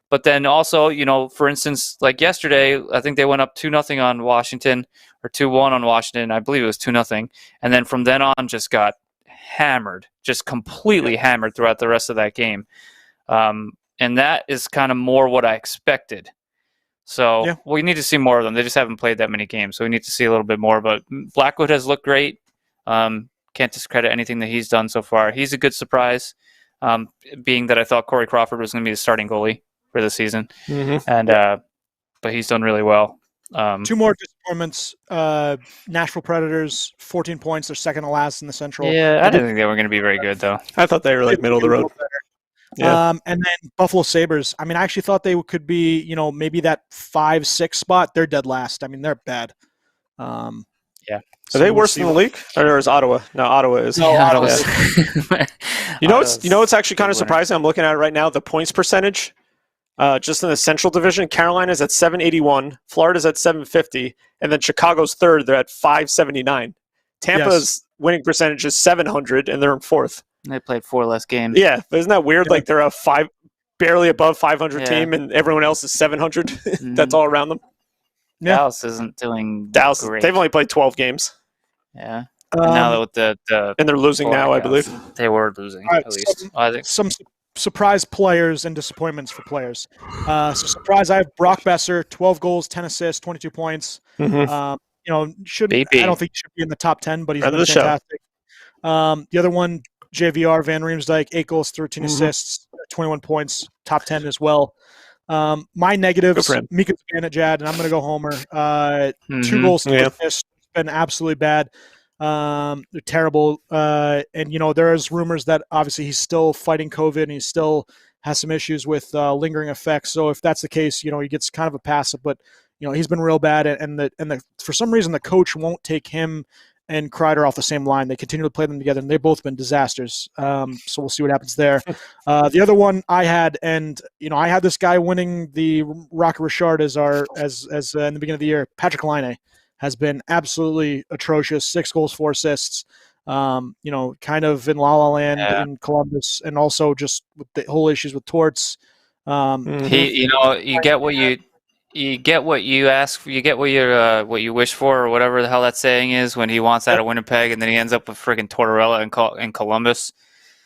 But then also, for instance, like yesterday, I think they went up 2-0 on Washington, or 2-1 on Washington. I believe it was 2-0. And then from then on just got hammered, just completely hammered throughout the rest of that game. And that is kind of more what I expected. So we need to see more of them. They just haven't played that many games, so we need to see a little bit more. But Blackwood has looked great. Can't discredit anything that he's done so far. He's a good surprise, being that I thought Corey Crawford was going to be the starting goalie for the season. And but he's done really well. 2 more disappointments. Nashville Predators, 14 points. They're second to last in the Central. Yeah, I didn't think they were going to be very good, though. I thought they were like middle of the road. Yeah. And then Buffalo Sabres. I mean, I actually thought they could be, maybe that 5-6 spot. They're dead last. I mean, they're bad. Yeah. Are they worse than the league? Or is Ottawa? No, Ottawa is. No, Ottawa's. What's actually kind of surprising? I'm looking at it right now. The points percentage, just in the Central Division, Carolina's at 781, Florida's at 750, and then Chicago's third. They're at 579. Tampa's winning percentage is 700, and they're in fourth. They played 4 less games. Yeah, but isn't that weird? Like they're a barely above 500 team, and everyone else is 700. That's all around them. Yeah. Dallas isn't doing great. They've only played 12 games. Yeah. And now with the and they're losing now, I believe. They were losing, right, at least. I think some surprise players and disappointments for players. So surprise, I have Brock Besser, 12 goals, 10 assists, 22 points. I don't think he should be in the top 10, but he's been fantastic. The other one, JVR, Van Riemsdyk, 8 goals, 13 assists, 21 points, top 10 as well. My negatives, Mika Zibanejad, and I'm going to go Homer. 2 goals, 2 assists. It's been absolutely bad. They're terrible. And, there's rumors that obviously he's still fighting COVID and he still has some issues with lingering effects. So if that's the case, he gets kind of a pass. But, he's been real bad. And for some reason, the coach won't take him and Kreider off the same line. They continue to play them together, and they've both been disasters. So we'll see what happens there. The other one I had, and I had this guy winning the Rocket Richard as in the beginning of the year. Patrick Laine has been absolutely atrocious. 6 goals, 4 assists. Kind of in La La Land in Columbus, and also just with the whole issues with Torts. You get what you get what you ask for, you get what you wish for, or whatever the hell that saying is, when he wants out of Winnipeg and then he ends up with friggin' Tortorella in Columbus.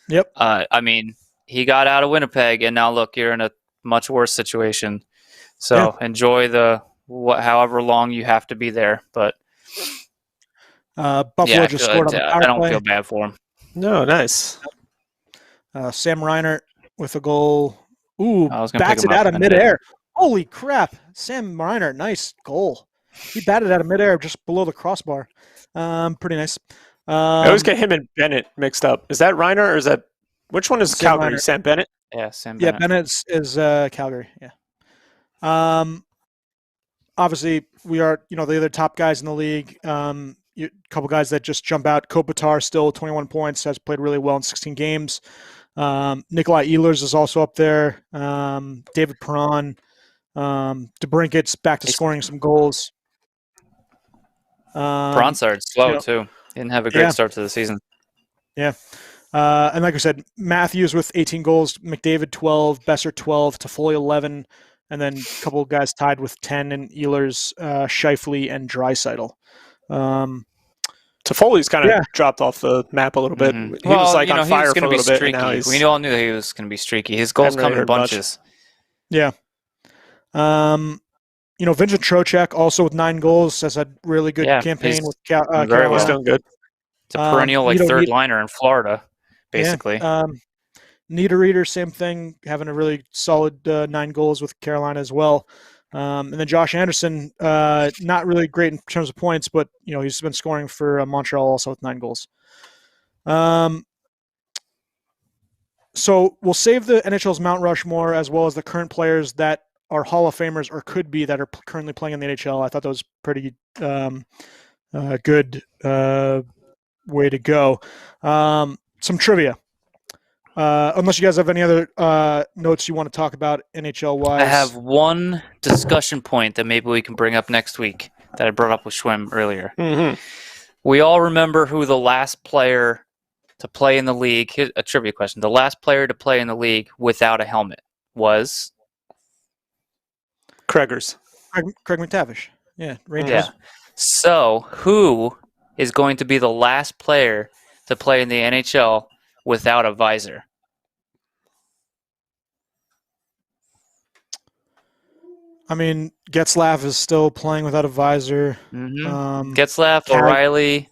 Yep. I mean, he got out of Winnipeg, and now look, you're in a much worse situation. So enjoy however long you have to be there. But Buffalo just scored on the power play. I don't feel bad for him. No, nice. Sam Reinert with a goal. Ooh, bats it out of midair. Holy crap. Sam Reinert, nice goal. He batted out of midair just below the crossbar. Pretty nice. I always get him and Bennett mixed up. Is that Reinert, or is that – which one is Calgary? Reinert. Sam Bennett? Yeah, Sam Bennett. Yeah, Bennett is Calgary, yeah. Obviously, we are, the other top guys in the league. A couple guys that just jump out. Kopitar still 21 points, has played really well in 16 games. Nikolai Ehlers is also up there. David Perron. DeBrinket's back to scoring some goals. Perron started slow, too. Didn't have a great start to the season. Yeah. And like I said, Matthews with 18 goals, McDavid 12, Besser 12, Toffoli 11, and then a couple of guys tied with 10, and Ehlers, Scheifele, and Draisaitl. Toffoli's kind of dropped off the map a little bit. He was on fire for a little bit. Now we all knew that he was going to be streaky. His goals come in bunches. Yeah. Vincent Trocheck also with 9 goals has had really good campaign with Carolina. He's doing good. It's a perennial third liner in Florida, basically. Niederreiter, same thing, having a really solid 9 goals with Carolina as well. And then Josh Anderson, not really great in terms of points, but he's been scoring for Montreal also with 9 goals. So we'll save the NHL's Mount Rushmore as well as the current players that are Hall of Famers or could be that are currently playing in the NHL. I thought that was pretty good way to go. Some trivia. Unless you guys have any other notes you want to talk about NHL wise. I have one discussion point that maybe we can bring up next week that I brought up with Schwim earlier. Mm-hmm. We all remember who the last player to play in the league. Here's a trivia question. The last player to play in the league without a helmet was Craigers. Craig McTavish. Yeah, Rangers. Yeah. So who is going to be the last player to play in the NHL without a visor? I mean, Getzlaf is still playing without a visor. Mm-hmm. Getzlaf, O'Reilly.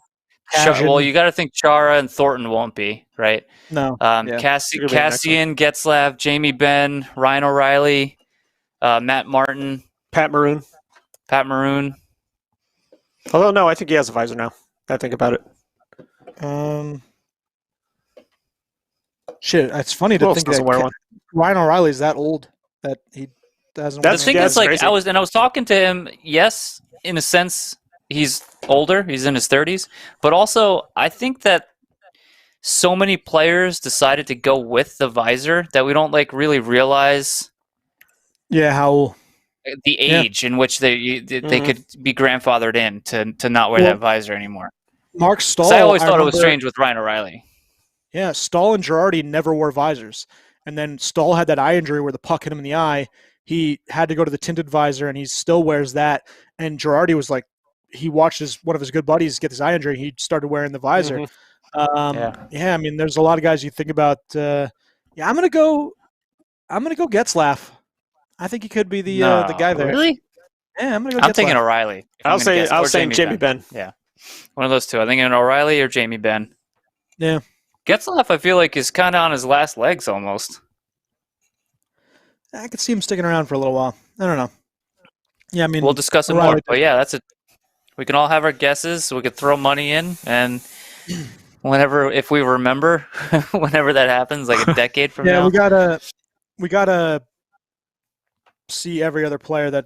Well, you got to think Chara and Thornton won't be, right? No. Cassian, Getzlaf, Jamie Benn, Ryan O'Reilly, Matt Martin, Pat Maroon. Although, no, I think he has a visor now. I think about it. Shit, it's funny to think that wear one. Ryan O'Reilly's that old that he doesn't. The thing is, like, I was talking to him. Yes, in a sense, he's older. He's in his 30s, but also I think that so many players decided to go with the visor that we don't like really realize. Yeah, how the age in which they could be grandfathered in to not wear that visor anymore. Mark Stahl. I always thought it was strange with Ryan O'Reilly. Yeah, Stahl and Girardi never wore visors. And then Stahl had that eye injury where the puck hit him in the eye. He had to go to the tinted visor, and he still wears that. And Girardi was like, he watched one of his good buddies get this eye injury. He started wearing the visor. I mean, there's a lot of guys you think about. I'm gonna go Getzlaf. I think he could be the guy there. Really? Yeah, I'm gonna go. I'm thinking O'Reilly. I was saying Jamie Benn. Yeah, one of those two. I think an O'Reilly or Jamie Benn. Yeah. Getzlaf, I feel like, is kind of on his last legs almost. I could see him sticking around for a little while. I don't know. Yeah, I mean, we'll discuss it more. But yeah, that's it. We can all have our guesses. So we could throw money in, and if we remember, whenever that happens, like a decade from now. Yeah, we gotta see every other player that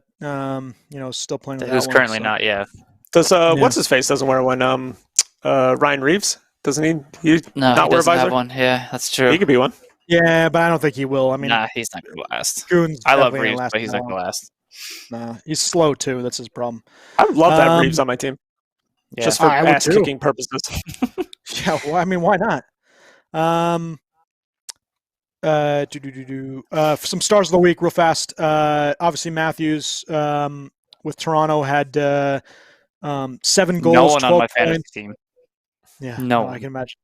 is still playing. Who's currently not? Yeah. Does what's his face doesn't wear one? Ryan Reeves. Doesn't he? He not wear a visor? Have one. Yeah, that's true. He could be one. Yeah, but I don't think he will. I mean, nah, he's not going to last. I love Reeves, but he's not going to last. Nah, he's slow too. That's his problem. I would love to have Reeves on my team, just for ass-kicking purposes. Yeah, well, I mean, why not? Some stars of the week, real fast. Obviously, Matthews with Toronto had 7 goals. No one 12 on my points. fantasy team. Yeah, no, I can imagine.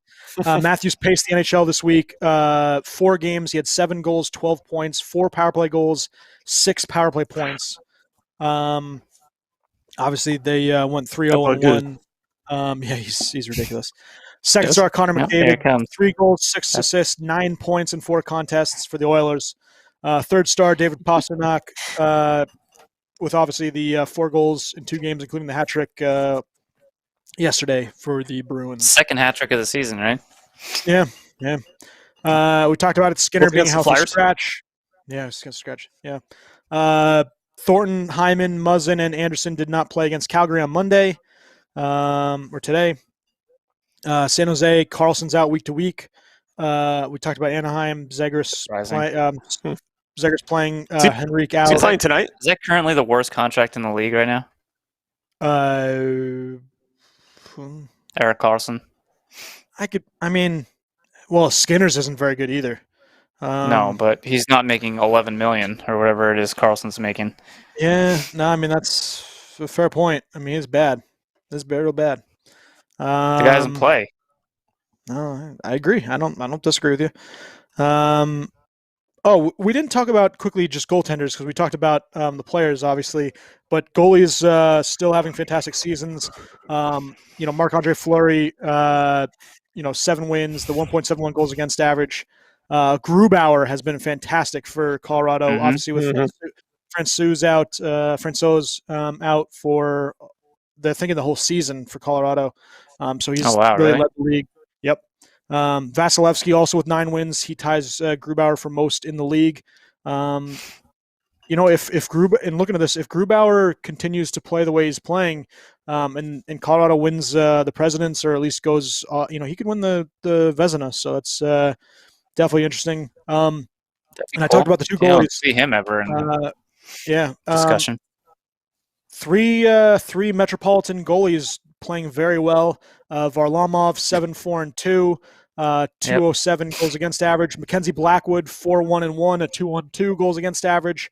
Matthews paced the NHL this week. 4 games, he had 7 goals, 12 points, 4 power play goals, 6 power play points. Obviously, they went 3-0-1. Yeah, he's ridiculous. Second star Connor McDavid, 3 goals, 6 assists, 9 points in 4 contests for the Oilers. Third star David Pastrnak with obviously the 4 goals in 2 games, including the hat trick yesterday for the Bruins. Second hat trick of the season, right? Yeah. We talked about it. Skinner being a healthy scratch. Yeah, it's going to scratch. Yeah. Thornton, Hyman, Muzzin, and Anderson did not play against Calgary on Monday or today. San Jose, Carlson's out week to week. We talked about Anaheim, Zegras playing, Henrique out. Is he playing tonight? Is that currently the worst contract in the league right now? Erik Karlsson. Skinner's isn't very good either. No, but he's not making $11 million or whatever it is Carlson's making. Yeah, no, I mean that's a fair point. I mean, it's bad. It's real bad. The guy doesn't play. No, I agree. I don't disagree with you. We didn't talk about quickly just goaltenders because we talked about the players obviously, but goalies still having fantastic seasons. Marc-Andre Fleury, 7 wins, the 1.71 goals against average. Grubauer has been fantastic for Colorado, obviously with Francouz out for the whole season for Colorado. So he's really led the league. Yep. Vasilevsky also with 9 wins. He ties Grubauer for most in the league. and looking at this, if Grubauer continues to play the way he's playing, and Colorado wins the Presidents, or at least goes, he could win the Vezina. So it's definitely interesting. And I talked about the two I don't goalies. see him ever in the discussion. Three Metropolitan goalies playing very well. Varlamov 7-4-2, 207 goals against average. Mackenzie Blackwood 4-1-1, a 2-1-2 goals against average,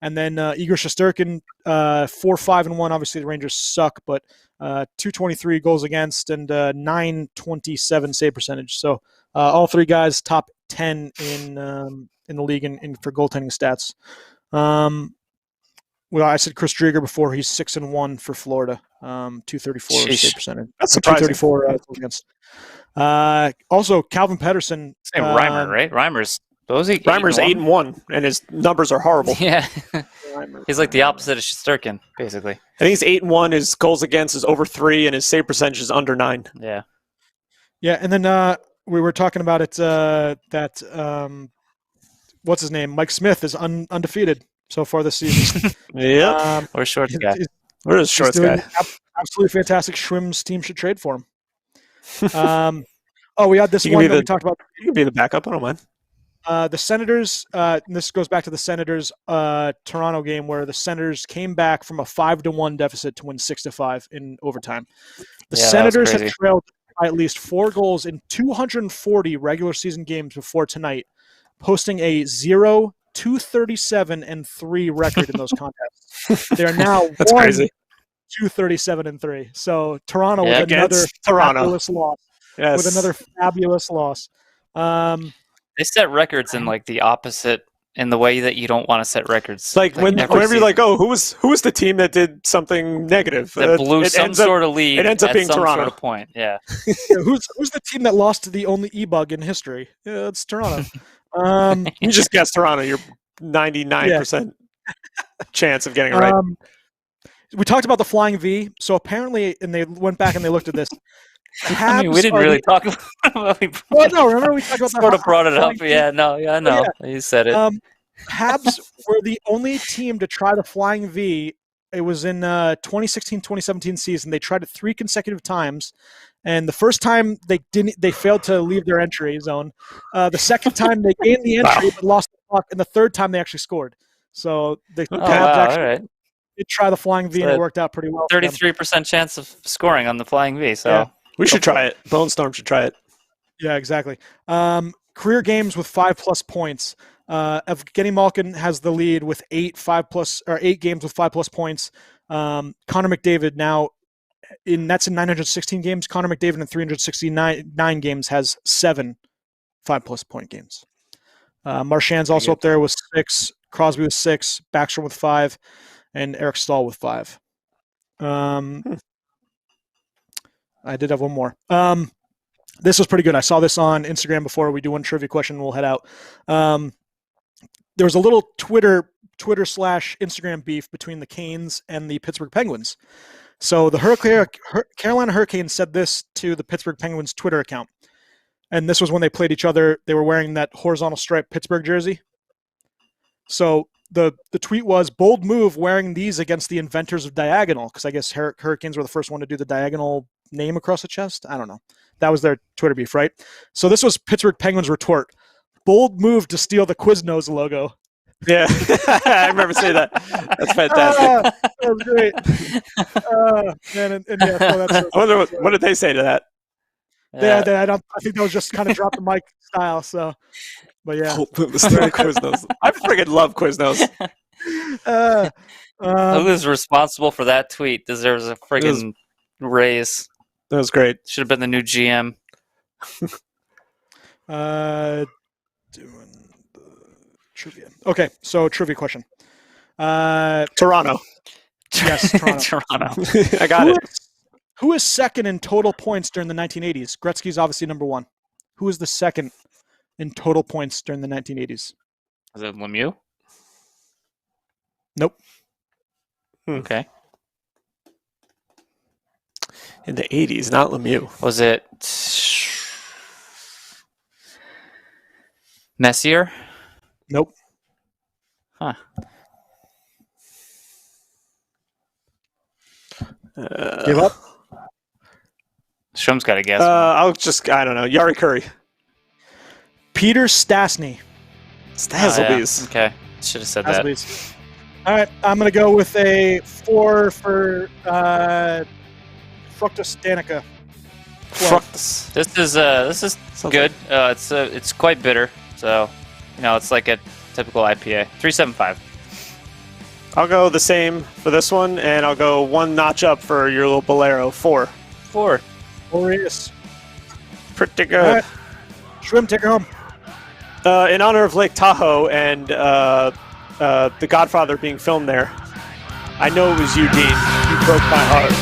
and then Igor Shesterkin 4-5-1. Obviously the Rangers suck, but 223 goals against and 927 save percentage. So all three guys top 10 in the league for goaltending stats. Well, I said Chris Drieger before. He's 6-1 for Florida, 234 save percentage. That's surprising. 234 against. Also, Calvin Pedersen. Reimer, right? Reimer's 8-1, and his numbers are horrible. Yeah, he's like the opposite of Shesterkin, basically. I think he's 8-1. His goals against is over 3, and his save percentage is under 9. Yeah. Yeah, and then we were talking about it. What's his name? Mike Smith is undefeated so far this season. Yeah. Or Shorts guy. Where is Shorts guy? Absolutely fantastic. Schwim's team should trade for him. We had this one that we talked about. You can be the backup. I don't mind. The Senators, and this goes back to the Senators Toronto game where the Senators came back from a 5-1 deficit to win 6-5 in overtime. The Senators have trailed by at least 4 goals in 240 regular season games before tonight, posting a 0-237-3 record in those contests. They are now That's crazy. 237-3. So Toronto with another fabulous loss. Yes. With another fabulous loss. They set records in like the opposite, in the way that you don't want to set records. Like whenever you're like, who was the team that did something negative? That blew some sort of lead. It ends up being some Toronto. Sort of point. Yeah. Who's the team that lost to the only e-bug in history? Yeah, it's Toronto. You just guessed Toronto. You're 99% chance of getting it right. We talked about the Flying V. So apparently, and they went back and they looked at this. We didn't really talk about it. Well, no, remember we talked about sort of brought it up. Yeah, no, I know. Yeah. You said it. Habs were the only team to try the Flying V. It was in 2016-2017 season. They tried it 3 consecutive times. And the first time they failed to leave their entry zone. The second time they gained the entry but lost the puck, and the third time they actually scored. So the Habs did try the Flying V, and it worked out pretty well. 33% chance of scoring on the Flying V. So we should try it. Bone Storm should try it. Yeah, exactly. Career games with 5+ points. Evgeny Malkin has the lead with 8 games with 5+ points. Connor McDavid now. That's in 916 games. Connor McDavid in 369 games has 7 5+ point games. Marchand's also up there with 6. Crosby with 6. Backstrom with 5, and Eric Stahl with 5. I did have one more. This was pretty good. I saw this on Instagram before we do one trivia question. And we'll head out. There was a little Twitter/Instagram beef between the Canes and the Pittsburgh Penguins. So the Carolina Hurricanes said this to the Pittsburgh Penguins Twitter account. And this was when they played each other. They were wearing that horizontal stripe Pittsburgh jersey. So the tweet was, bold move wearing these against the inventors of diagonal. Because I guess Hurricanes were the first one to do the diagonal name across the chest. I don't know. That was their Twitter beef, right? So this was Pittsburgh Penguins retort. Bold move to steal the Quiznos logo. Yeah, I remember saying that. That's fantastic. That was great. I wonder what did they say to that? I think that was just kind of drop the mic style. So, but yeah, Quiznos. I freaking love Quiznos. Who is responsible for that tweet deserves a friggin' raise. That was great. Should have been the new GM. Doing the trivia. Okay, so trivia question. Toronto. Yes, Toronto. I got it. Who is second in total points during the 1980s? Gretzky's obviously number 1. Who is the second in total points during the 1980s? Is it Lemieux? Nope. Okay. In the 80s, not Lemieux. Was it Messier? Nope. Huh. Give up. Schwim's got to guess. I don't know. Yari Curry. Peter Stastny. Stazzlebees. Okay, should have said that. Stastlebees. All right, I'm going to go with a 4 for Fructus Danica. Fructus. This is Sounds good. It's quite bitter, so it's like a typical IPA. 375. I'll go the same for this one, and I'll go one notch up for your little Bolero. 4. 4. Glorious. Pretty good. All right. Schwim, take her home. In honor of Lake Tahoe and The Godfather being filmed there, I know it was you, Dean. You broke my heart.